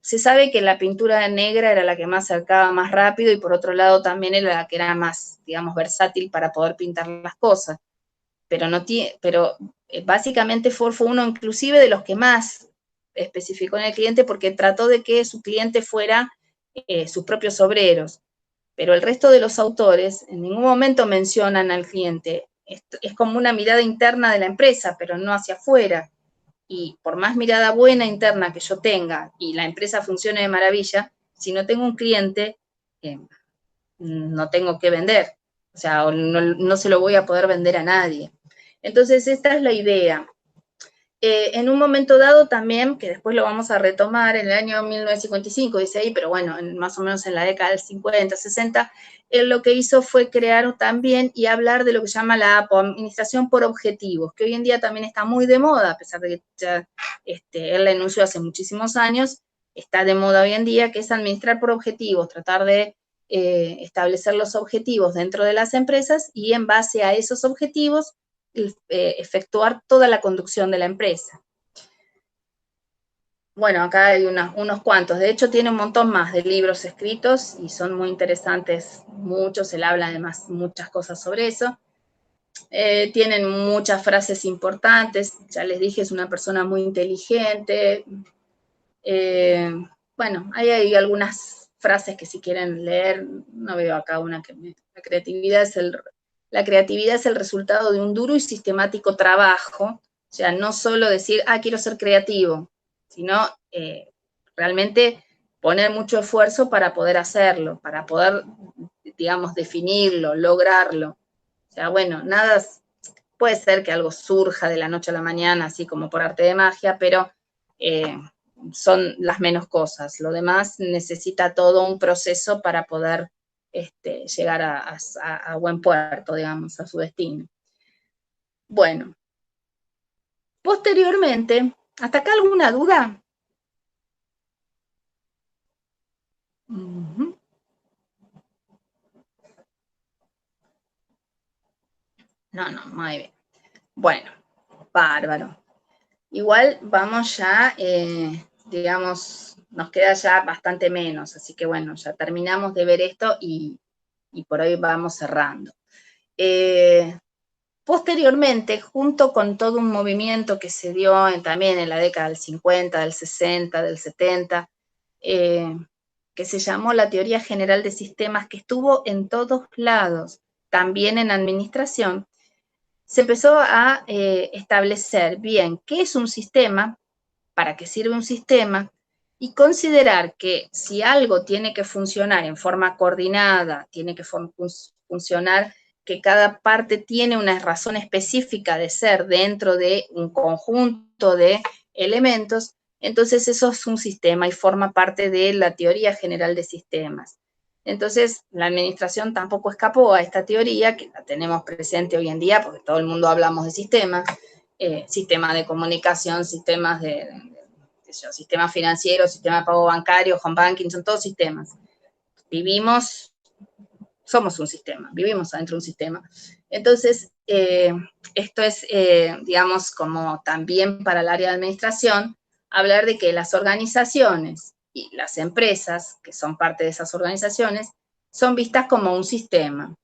Se sabe que la pintura negra era la que más acercaba más rápido y por otro lado también era la que era más, digamos, versátil para poder pintar las cosas. Pero básicamente Ford fue uno inclusive de los que más especificó en el cliente porque trató de que su cliente fuera sus propios obreros. Pero el resto de los autores en ningún momento mencionan al cliente. Es como una mirada interna de la empresa, pero no hacia afuera. Y por más mirada buena interna que yo tenga y la empresa funcione de maravilla, si no tengo un cliente, no tengo que vender. O sea, no se lo voy a poder vender a nadie. Entonces, esta es la idea. En un momento dado también, que después lo vamos a retomar en el año 1955, dice ahí, pero bueno, más o menos en la década del 50, 60, él lo que hizo fue crear también y hablar de lo que se llama la administración por objetivos, que hoy en día también está muy de moda, a pesar de que ya, él la enunció hace muchísimos años, está de moda hoy en día, que es administrar por objetivos, tratar de establecer los objetivos dentro de las empresas y en base a esos objetivos efectuar toda la conducción de la empresa. Bueno, acá hay unos cuantos, de hecho tiene un montón más de libros escritos y son muy interesantes, muchos, él habla además muchas cosas sobre eso. Tienen muchas frases importantes, ya les dije, es una persona muy inteligente. Bueno, ahí hay algunas frases que si quieren leer, no veo acá una que la creatividad es el resultado de un duro y sistemático trabajo, o sea, no solo decir, quiero ser creativo, sino realmente poner mucho esfuerzo para poder hacerlo, para poder, digamos, definirlo, lograrlo. O sea, bueno, nada, puede ser que algo surja de la noche a la mañana, así como por arte de magia, pero son las menos cosas. Lo demás necesita todo un proceso para poder llegar a buen puerto, digamos, a su destino. Bueno, posteriormente, ¿hasta acá alguna duda? Uh-huh. No, muy bien. Bueno, bárbaro. Igual vamos ya, digamos, nos queda ya bastante menos, así que bueno, ya terminamos de ver esto y por hoy vamos cerrando. Posteriormente, junto con todo un movimiento que se dio también en la década del 50, del 60, del 70, que se llamó la teoría general de sistemas, que estuvo en todos lados, también en administración, se empezó a establecer bien qué es un sistema, para qué sirve un sistema, y considerar que si algo tiene que funcionar en forma coordinada, tiene que funcionar, que cada parte tiene una razón específica de ser dentro de un conjunto de elementos, entonces eso es un sistema y forma parte de la teoría general de sistemas. Entonces, la administración tampoco escapó a esta teoría, que la tenemos presente hoy en día, porque todo el mundo hablamos de sistemas, sistemas de comunicación, sistemas sistema financiero, sistema de pago bancario, home banking, son todos sistemas. Somos un sistema, vivimos adentro de un sistema. Entonces, esto es, digamos, como también para el área de administración, hablar de que las organizaciones y las empresas, que son parte de esas organizaciones, son vistas como un sistema.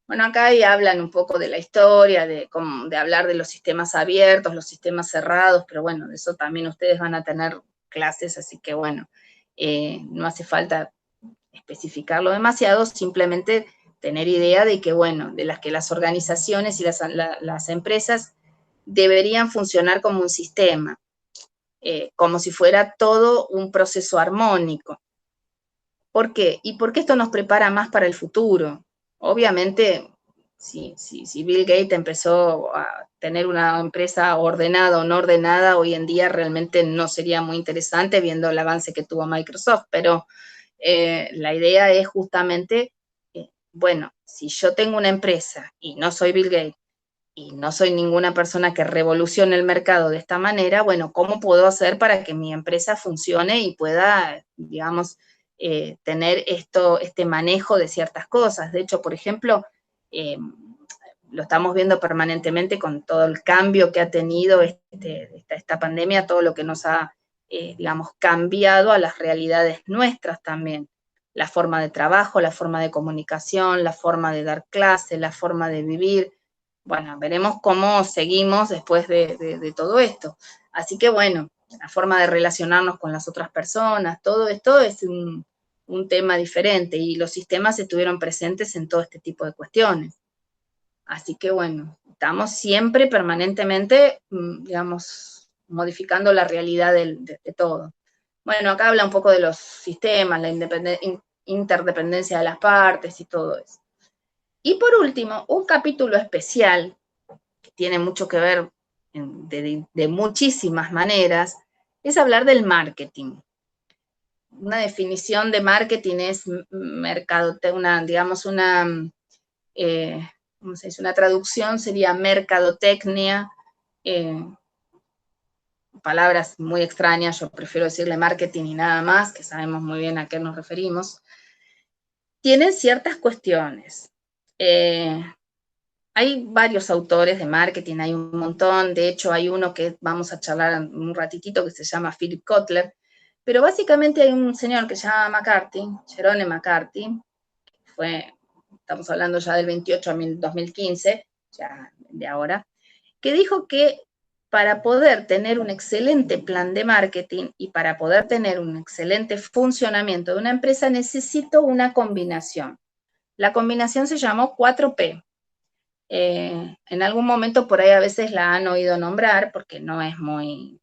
Bueno, acá ahí hablan un poco de la historia, de hablar de los sistemas abiertos, los sistemas cerrados, pero bueno, de eso también ustedes van a tener clases, así que bueno, no hace falta especificarlo demasiado, simplemente tener idea de que, bueno, de las que las organizaciones y las empresas deberían funcionar como un sistema, como si fuera todo un proceso armónico. ¿Por qué? Y porque esto nos prepara más para el futuro. Obviamente, si Bill Gates empezó a tener una empresa ordenada o no ordenada, hoy en día realmente no sería muy interesante viendo el avance que tuvo Microsoft, pero la idea es justamente, bueno, si yo tengo una empresa y no soy Bill Gates, y no soy ninguna persona que revolucione el mercado de esta manera, bueno, ¿cómo puedo hacer para que mi empresa funcione y pueda, digamos, tener este manejo de ciertas cosas? De hecho, por ejemplo, lo estamos viendo permanentemente con todo el cambio que ha tenido esta pandemia, todo lo que nos ha, digamos, cambiado a las realidades nuestras también. La forma de trabajo, la forma de comunicación, la forma de dar clase, la forma de vivir. Bueno, veremos cómo seguimos después de todo esto. Así que bueno, la forma de relacionarnos con las otras personas, todo esto es un tema diferente y los sistemas estuvieron presentes en todo este tipo de cuestiones. Así que bueno, estamos siempre permanentemente, digamos, modificando la realidad de todo. Bueno, acá habla un poco de los sistemas, la interdependencia de las partes y todo eso. Y por último, un capítulo especial que tiene mucho que ver de muchísimas maneras, es hablar del marketing. Una definición de marketing es digamos, ¿cómo se dice? Una traducción sería mercadotecnia, palabras muy extrañas, yo prefiero decirle marketing y nada más, que sabemos muy bien a qué nos referimos. Tienen ciertas cuestiones. Hay varios autores de marketing, hay un montón, de hecho hay uno que vamos a charlar un ratitito que se llama Philip Kotler, pero básicamente hay un señor que se llama McCarthy, Jerome McCarthy, estamos hablando ya del 28 a 2015, ya de ahora, que dijo que para poder tener un excelente plan de marketing y para poder tener un excelente funcionamiento de una empresa necesito una combinación. La combinación se llamó 4P. En algún momento por ahí a veces la han oído nombrar porque no es muy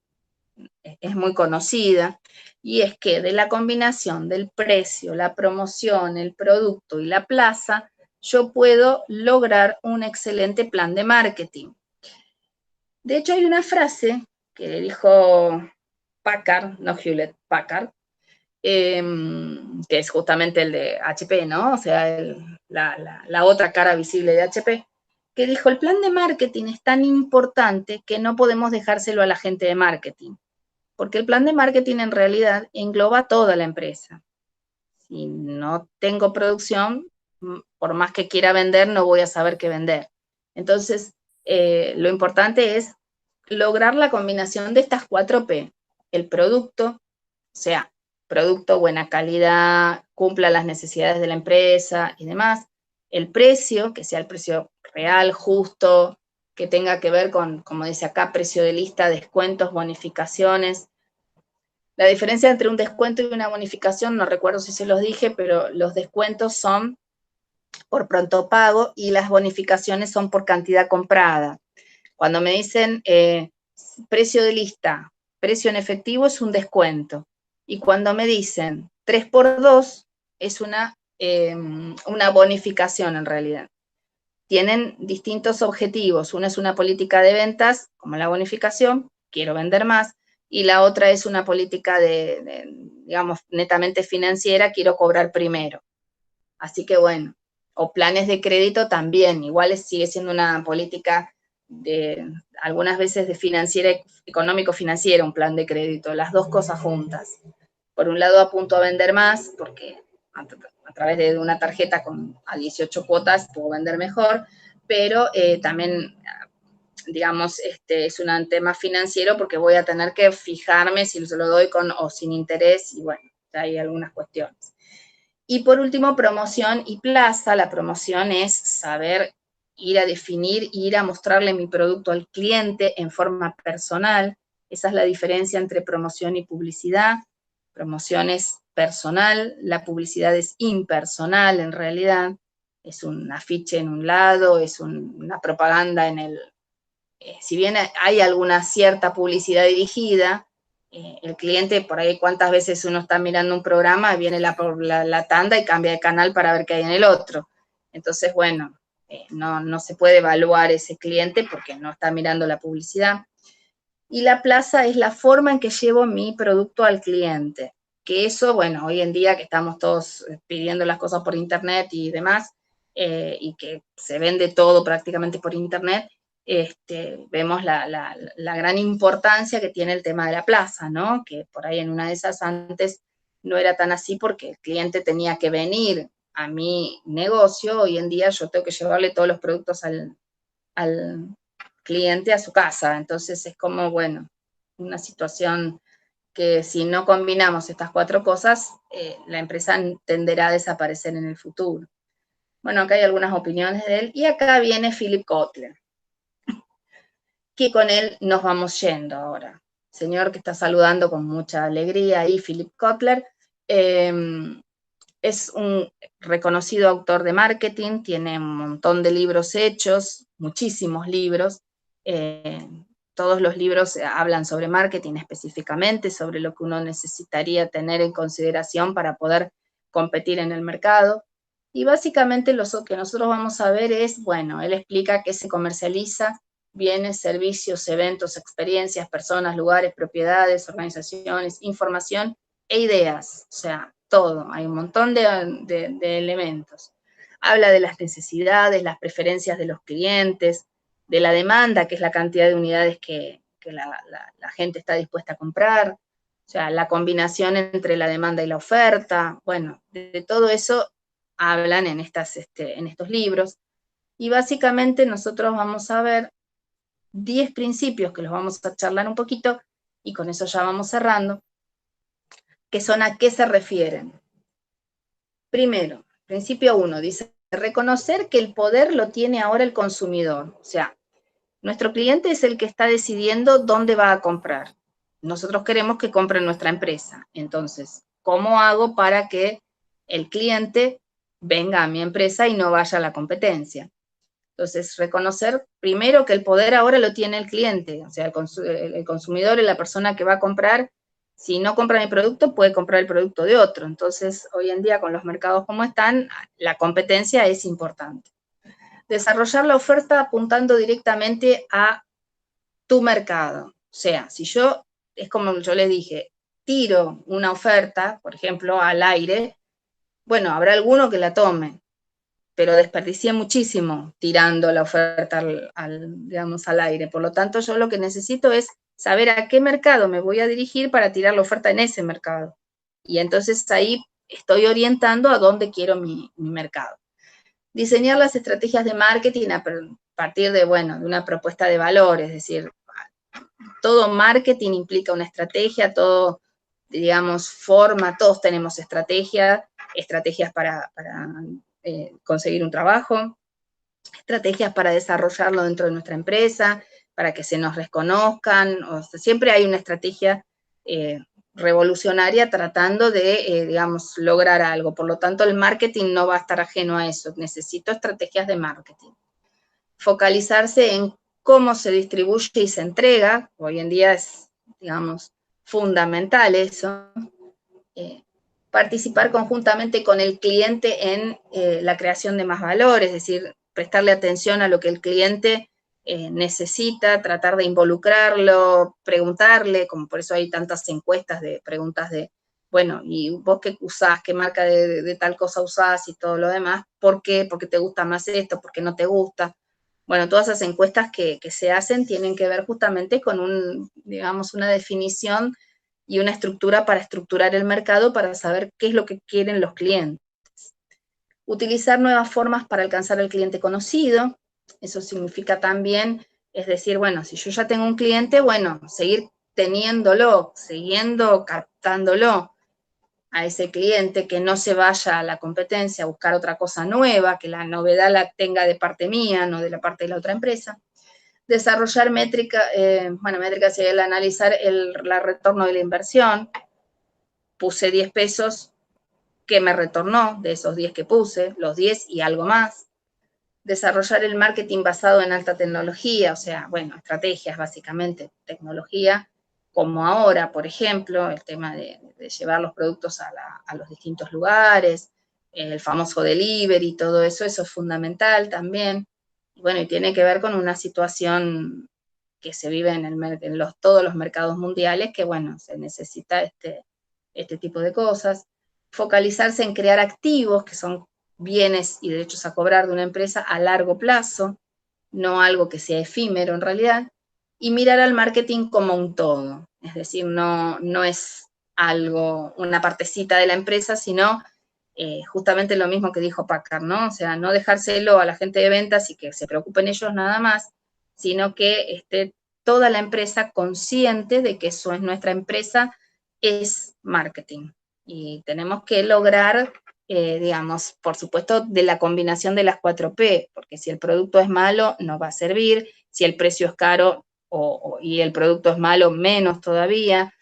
conocida, y es que de la combinación del precio, la promoción, el producto y la plaza, yo puedo lograr un excelente plan de marketing. De hecho, hay una frase que dijo Packard, no Hewlett Packard, que es justamente el de HP, ¿no? O sea, la otra cara visible de HP, que dijo, el plan de marketing es tan importante que no podemos dejárselo a la gente de marketing, porque el plan de marketing en realidad engloba toda la empresa. Si no tengo producción, por más que quiera vender, no voy a saber qué vender. Entonces, lo importante es lograr la combinación de estas 4P. El producto, o sea, producto, buena calidad, cumpla las necesidades de la empresa y demás. El precio, que sea el precio real, justo, que tenga que ver con, como dice acá, precio de lista, descuentos, bonificaciones. La diferencia entre un descuento y una bonificación, no recuerdo si se los dije, pero los descuentos son por pronto pago y las bonificaciones son por cantidad comprada. Cuando me dicen precio de lista, precio en efectivo es un descuento. Y cuando me dicen 3x2 es una bonificación en realidad. Tienen distintos objetivos. Una es una política de ventas, como la bonificación, quiero vender más, y la otra es una política digamos, netamente financiera, quiero cobrar primero. Así que bueno, o planes de crédito también, igual sigue siendo una política algunas veces de financiera, económico-financiera, un plan de crédito, las dos cosas juntas. Por un lado apunto a vender más, porque a través de una tarjeta a 18 cuotas puedo vender mejor, pero también, digamos, es un tema financiero porque voy a tener que fijarme si se lo doy con o sin interés, y bueno, hay algunas cuestiones. Y por último, promoción y plaza. La promoción es saber ir a definir, ir a mostrarle mi producto al cliente en forma personal. Esa es la diferencia entre promoción y publicidad. Promoción es personal, la publicidad es impersonal en realidad. Es un afiche en un lado, es una propaganda en el... si bien hay alguna cierta publicidad dirigida, el cliente, por ahí cuántas veces uno está mirando un programa, viene la tanda y cambia de canal para ver qué hay en el otro. Entonces, bueno, no se puede evaluar ese cliente porque no está mirando la publicidad. Y la plaza es la forma en que llevo mi producto al cliente. Que eso, bueno, hoy en día que estamos todos pidiendo las cosas por internet y demás, y que se vende todo prácticamente por internet, vemos la gran importancia que tiene el tema de la plaza, ¿no? Que por ahí en una de esas antes no era tan así porque el cliente tenía que venir a mi negocio. Hoy en día yo tengo que llevarle todos los productos al cliente a su casa. Entonces es como, bueno, una situación que si no combinamos estas cuatro cosas, la empresa tenderá a desaparecer en el futuro. Bueno, acá hay algunas opiniones de él. Y acá viene Philip Kotler, que con él nos vamos yendo ahora. Señor que está saludando con mucha alegría ahí, Philip Kotler. Es un reconocido autor de marketing, tiene un montón de libros hechos, muchísimos libros. Todos los libros hablan sobre marketing específicamente, sobre lo que uno necesitaría tener en consideración para poder competir en el mercado. Y básicamente lo que nosotros vamos a ver es, bueno, él explica que se comercializa bienes, servicios, eventos, experiencias, personas, lugares, propiedades, organizaciones, información e ideas. O sea, todo, hay un montón de elementos. Habla de las necesidades, las preferencias de los clientes, de la demanda, que es la cantidad de unidades que la gente está dispuesta a comprar, o sea, la combinación entre la demanda y la oferta. Bueno, de todo eso hablan en estos libros. Y básicamente nosotros vamos a ver 10 principios que los vamos a charlar un poquito, y con eso ya vamos cerrando, que son a qué se refieren. Primero, principio 1, dice, reconocer que el poder lo tiene ahora el consumidor. O sea, nuestro cliente es el que está decidiendo dónde va a comprar. Nosotros queremos que compre en nuestra empresa. Entonces, ¿cómo hago para que el cliente venga a mi empresa y no vaya a la competencia? Entonces, reconocer primero que el poder ahora lo tiene el cliente. O sea, el consumidor es la persona que va a comprar. Si no compra mi producto, puede comprar el producto de otro. Entonces, hoy en día, con los mercados como están, la competencia es importante. Desarrollar la oferta apuntando directamente a tu mercado. O sea, si yo, es como yo les dije, tiro una oferta, por ejemplo, al aire, bueno, habrá alguno que la tome, pero desperdicié muchísimo tirando la oferta digamos, al aire. Por lo tanto, yo lo que necesito es saber a qué mercado me voy a dirigir para tirar la oferta en ese mercado. Y entonces ahí estoy orientando a dónde quiero mi mercado. Diseñar las estrategias de marketing a partir de, bueno, de una propuesta de valor, es decir, todo marketing implica una estrategia, todo, digamos, forma, todos tenemos estrategias para conseguir un trabajo, estrategias para desarrollarlo dentro de nuestra empresa, para que se nos reconozcan. O sea, siempre hay una estrategia revolucionaria tratando de, digamos, lograr algo. Por lo tanto, el marketing no va a estar ajeno a eso. Necesito estrategias de marketing. Focalizarse en cómo se distribuye y se entrega. Hoy en día es, digamos, fundamental eso. Participar conjuntamente con el cliente en la creación de más valor, es decir, prestarle atención a lo que el cliente necesita, tratar de involucrarlo, preguntarle, como por eso hay tantas encuestas de preguntas de, bueno, ¿y vos qué usás? ¿Qué marca de tal cosa usás? Y todo lo demás. ¿Por qué? ¿Por qué te gusta más esto? ¿Por qué no te gusta? Bueno, todas esas encuestas que se hacen tienen que ver justamente con digamos, una definición y una estructura para estructurar el mercado, para saber qué es lo que quieren los clientes. Utilizar nuevas formas para alcanzar al cliente conocido. Eso significa también, es decir, bueno, si yo ya tengo un cliente, bueno, seguir teniéndolo, siguiendo captándolo a ese cliente, que no se vaya a la competencia a buscar otra cosa nueva, que la novedad la tenga de parte mía, no de la parte de la otra empresa. Desarrollar métrica, métrica sería el analizar el retorno de la inversión. Puse 10 pesos, ¿qué me retornó de esos 10 que puse? Los 10 y algo más. Desarrollar el marketing basado en alta tecnología, o sea, bueno, estrategias básicamente, tecnología, como ahora, por ejemplo, el tema de llevar los productos a los distintos lugares, el famoso delivery, todo eso, eso es fundamental también. Y bueno, y tiene que ver con una situación que se vive todos los mercados mundiales, que bueno, se necesita este tipo de cosas. Focalizarse en crear activos, que son bienes y derechos a cobrar de una empresa a largo plazo. no algo que sea efímero en realidad, y mirar al marketing como un todo. Es decir, no es algo, una partecita de la empresa, sino justamente lo mismo que dijo Packard, ¿no? O sea, no dejárselo a la gente de ventas y que se preocupen ellos nada más, sino que esté toda la empresa consciente de que eso es nuestra empresa, es marketing. Y tenemos que lograr, digamos, por supuesto, de la combinación de las 4P, porque si el producto es malo, no va a servir, si el precio es caro y el producto es malo, menos todavía.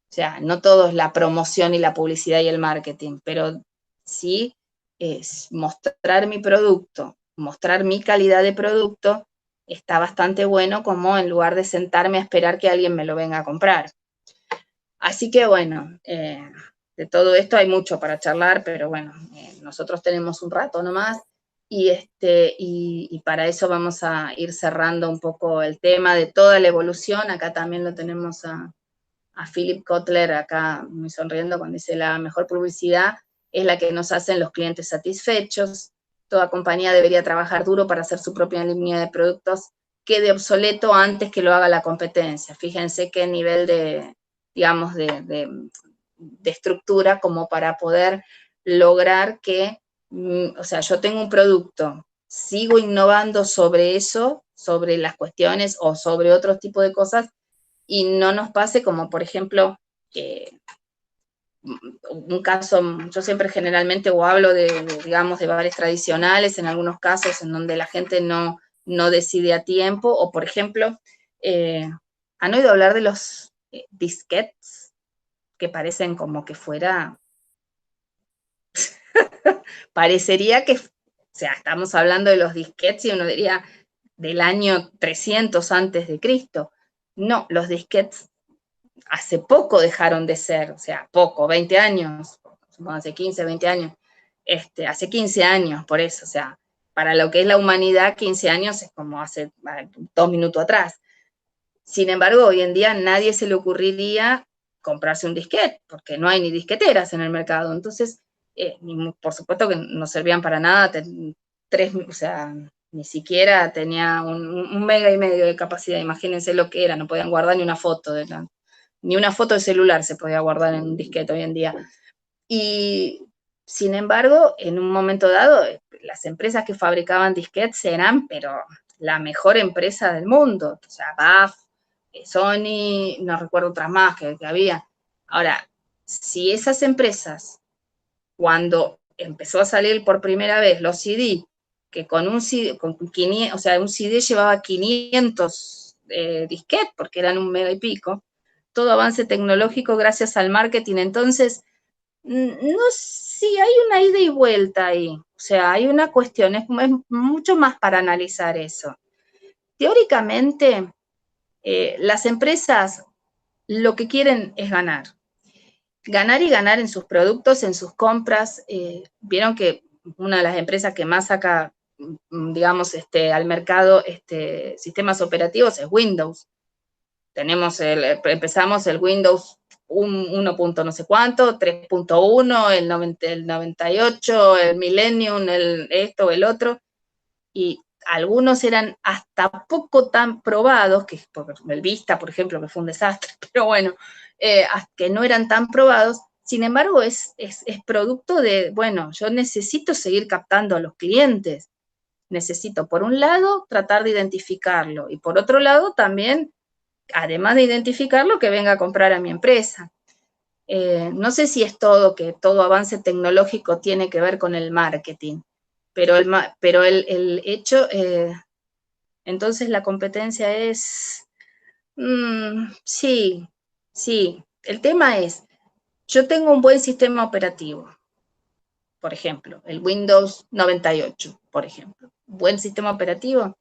O sea, no todo es la promoción y la publicidad y el marketing, pero sí es mostrar mi producto, mostrar mi calidad de producto, está bastante bueno como en lugar de sentarme a esperar que alguien me lo venga a comprar. Así que bueno, de todo esto hay mucho para charlar, pero bueno, nosotros tenemos un rato nomás y para eso vamos a ir cerrando un poco el tema de toda la evolución. Acá también lo tenemos a Philip Kotler, acá muy sonriendo, cuando dice la mejor publicidad es la que nos hacen los clientes satisfechos. Toda compañía debería trabajar duro para hacer su propia línea de productos quede obsoleto antes que lo haga la competencia. Fíjense qué nivel de, digamos, de estructura como para poder lograr que, o sea, yo tengo un producto, sigo innovando sobre eso, sobre las cuestiones o sobre otros tipos de cosas, y no nos pase como, por ejemplo, un caso, yo siempre generalmente o hablo digamos, de bares tradicionales, en algunos casos en donde la gente no decide a tiempo, o por ejemplo, ¿han oído hablar de los disquetes? Que parecen como que fuera, parecería que, o sea, estamos hablando de los disquetes y uno diría del año 300 antes de Cristo. No, los disquetes hace poco dejaron de ser, o sea, poco, 20 años, hace 15, 20 años, hace 15 años, por eso, o sea, para lo que es la humanidad, 15 años es como hace 2 minutos atrás. Sin embargo, hoy en día nadie se le ocurriría comprarse un disquete, porque no hay ni disqueteras en el mercado. Entonces, por supuesto que no servían para nada, o sea, ni siquiera tenía un mega y medio de capacidad, imagínense lo que era, no podían guardar ni una foto ni una foto de celular se podía guardar en un disquete hoy en día. Y sin embargo, en un momento dado, las empresas que fabricaban disquetes eran, pero la mejor empresa del mundo. O sea, BAF, Sony, no recuerdo otras más que había. Ahora, si esas empresas, cuando empezó a salir por primera vez los CD, que con un CD, con 500, o sea, un CD llevaba 500 disquetes, porque eran un mega y pico, todo avance tecnológico gracias al marketing. Entonces, no, sí, hay una ida y vuelta ahí. O sea, hay una cuestión, es mucho más para analizar eso. Teóricamente, las empresas lo que quieren es ganar. Ganar y ganar en sus productos, en sus compras. Vieron que una de las empresas que más saca, digamos, al mercado sistemas operativos es Windows. Empezamos el Windows 1. No sé cuánto, 3.1, el 98, el Millennium, esto, el otro, y algunos eran hasta poco tan probados, que el Vista, por ejemplo, que fue un desastre, pero bueno, que no eran tan probados. Sin embargo, es producto de, bueno, yo necesito seguir captando a los clientes, necesito, por un lado, tratar de identificarlo, y por otro lado, también, además de identificarlo, que venga a comprar a mi empresa. No sé si es que todo avance tecnológico tiene que ver con el marketing, pero el hecho, entonces la competencia es, sí, sí. El tema es, yo tengo un buen sistema operativo, por ejemplo, el Windows 98, por ejemplo. Buen sistema operativo,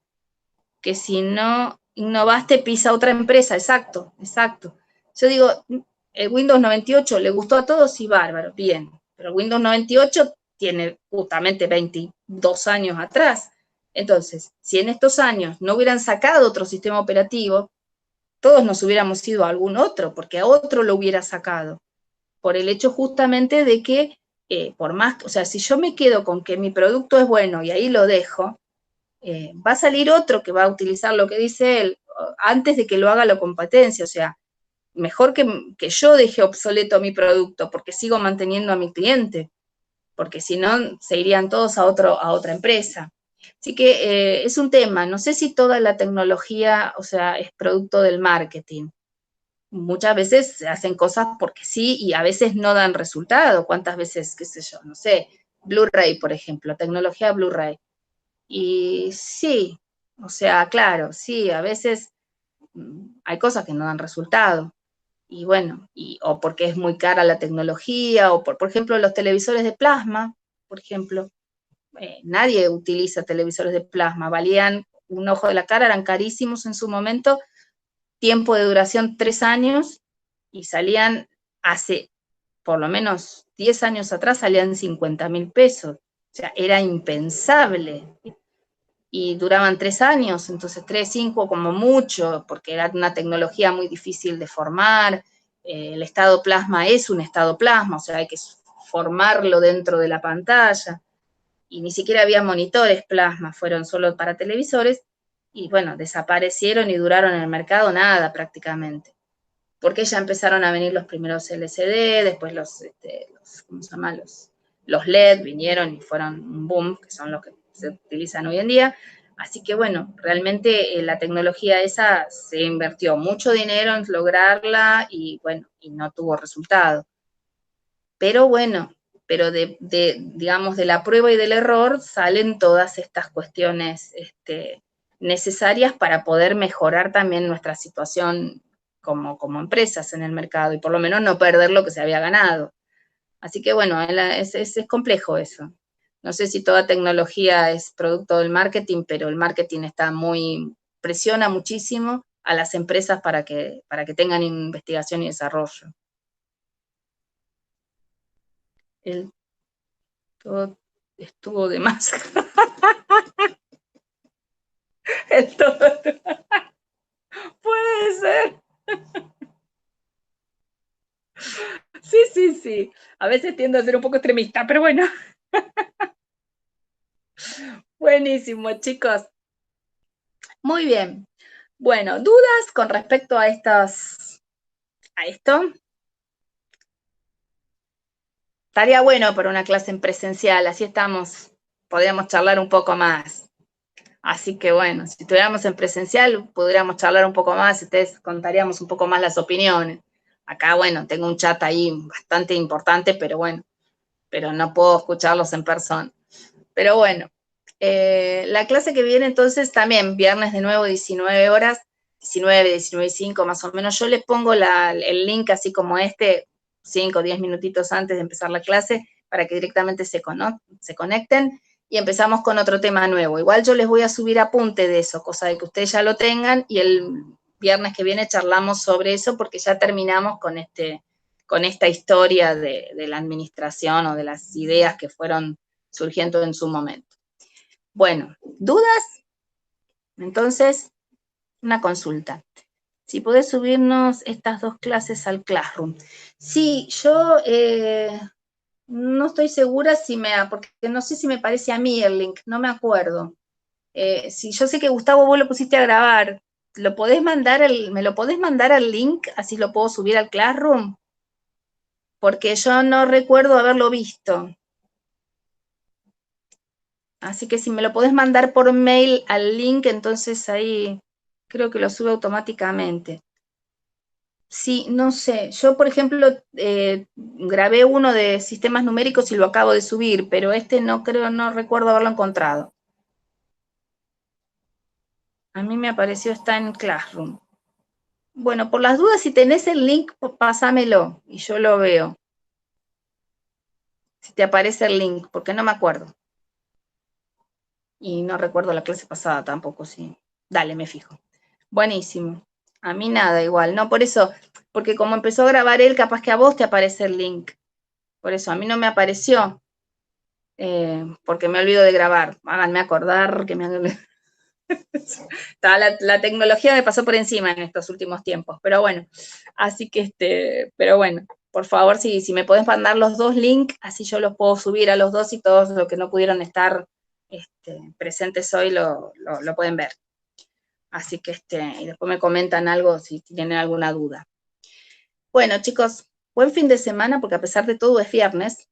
que si no innovaste pisa otra empresa, exacto, exacto. Yo digo, el Windows 98 le gustó a todos y bárbaro, bien, pero el Windows 98 tiene justamente 22 años atrás. Entonces, si en estos años no hubieran sacado otro sistema operativo, todos nos hubiéramos ido a algún otro, porque a otro lo hubiera sacado, por el hecho justamente de que, por más, o sea, si yo me quedo con que mi producto es bueno y ahí lo dejo, va a salir otro que va a utilizar lo que dice él antes de que lo haga la competencia, o sea, mejor que yo deje obsoleto mi producto porque sigo manteniendo a mi cliente, porque si no se irían todos a otra empresa. Así que es un tema, no sé si toda la tecnología, o sea, es producto del marketing. Muchas veces se hacen cosas porque sí y a veces no dan resultado. ¿Cuántas veces, qué sé yo, no sé, Blu-ray, por ejemplo, tecnología Blu-ray? Y sí, o sea, claro, sí, a veces hay cosas que no dan resultado. Y bueno, o porque es muy cara la tecnología, o por ejemplo, los televisores de plasma, por ejemplo, nadie utiliza televisores de plasma, valían un ojo de la cara, eran carísimos en su momento, tiempo de duración 3 años, y salían hace por lo menos 10 años atrás, salían 50.000 pesos. O sea, era impensable. Y duraban 3 años, entonces 3, 5 como mucho, porque era una tecnología muy difícil de formar. El estado plasma es un estado plasma, o sea, hay que formarlo dentro de la pantalla. Y ni siquiera había monitores plasma, fueron solo para televisores. Y bueno, desaparecieron y duraron en el mercado nada prácticamente. Porque ya empezaron a venir los primeros LCD, después ¿cómo se llama? Los LED vinieron y fueron un boom, que son los que se utilizan hoy en día. Así que bueno, realmente la tecnología esa se invirtió mucho dinero en lograrla y bueno, y no tuvo resultado. Pero bueno, pero digamos, de la prueba y del error salen todas estas cuestiones necesarias para poder mejorar también nuestra situación como empresas en el mercado y por lo menos no perder lo que se había ganado. Así que bueno, es complejo eso. No sé si toda tecnología es producto del marketing, pero el marketing presiona muchísimo a las empresas para que tengan investigación y desarrollo. Todo estuvo de más. Puede ser. Sí, sí, sí. A veces tiendo a ser un poco extremista, pero bueno. Buenísimo, chicos. Muy bien. Bueno, ¿dudas con respecto a esto? Estaría bueno para una clase en presencial, así podríamos charlar un poco más. Así que bueno, si estuviéramos en presencial, podríamos charlar un poco más, ustedes contaríamos un poco más las opiniones. Acá, bueno, tengo un chat ahí bastante importante, pero bueno, pero no puedo escucharlos en persona. Pero bueno, la clase que viene entonces también, viernes de nuevo, 19 horas, 19, 19:05 más o menos. Yo les pongo el link así como 5 o 10 minutitos antes de empezar la clase, para que directamente se conecten y empezamos con otro tema nuevo. Igual yo les voy a subir apunte de eso, cosa de que ustedes ya lo tengan, y el viernes que viene charlamos sobre eso, porque ya terminamos con esta historia de la administración o de las ideas que fueron surgiendo en su momento. Bueno, ¿dudas? Entonces, una consulta. Si podés subirnos estas 2 clases al Classroom. Sí, yo no estoy segura porque no sé si me parece a mí el link, no me acuerdo. Si yo sé que Gustavo vos lo pusiste a grabar, ¿me lo podés mandar al link? Así lo puedo subir al Classroom. Porque yo no recuerdo haberlo visto. Así que si me lo podés mandar por mail al link, entonces ahí creo que lo sube automáticamente. Sí, no sé. Yo, por ejemplo, grabé uno de sistemas numéricos y lo acabo de subir, pero no recuerdo haberlo encontrado. A mí me apareció, está en Classroom. Bueno, por las dudas, si tenés el link, pásamelo y yo lo veo. Si te aparece el link, porque no me acuerdo. Y no recuerdo la clase pasada tampoco, sí. Dale, me fijo. Buenísimo. A mí nada, igual. No, por eso, porque como empezó a grabar él, capaz que a vos te aparece el link. Por eso, a mí no me apareció. Porque me olvido de grabar. Háganme acordar que la tecnología me pasó por encima en estos últimos tiempos, pero bueno, así que pero bueno, por favor, si me podés mandar los 2 links, así yo los puedo subir a los 2 y todos los que no pudieron estar presentes hoy lo pueden ver. Así que y después me comentan algo si tienen alguna duda. Bueno, chicos, buen fin de semana, porque a pesar de todo es viernes,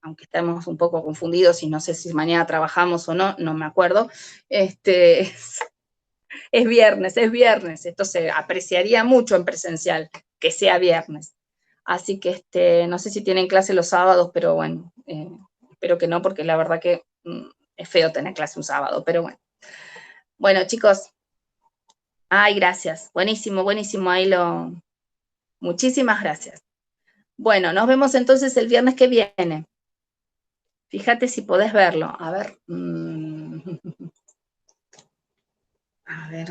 aunque estamos un poco confundidos y no sé si mañana trabajamos o no, no me acuerdo. Es viernes, esto se apreciaría mucho en presencial, que sea viernes. Así que no sé si tienen clase los sábados, pero bueno, espero que no, porque la verdad que es feo tener clase un sábado, pero bueno. Bueno, chicos, ay, gracias, buenísimo, buenísimo, muchísimas gracias. Bueno, nos vemos entonces el viernes que viene. Fíjate si podés verlo. A ver. A ver.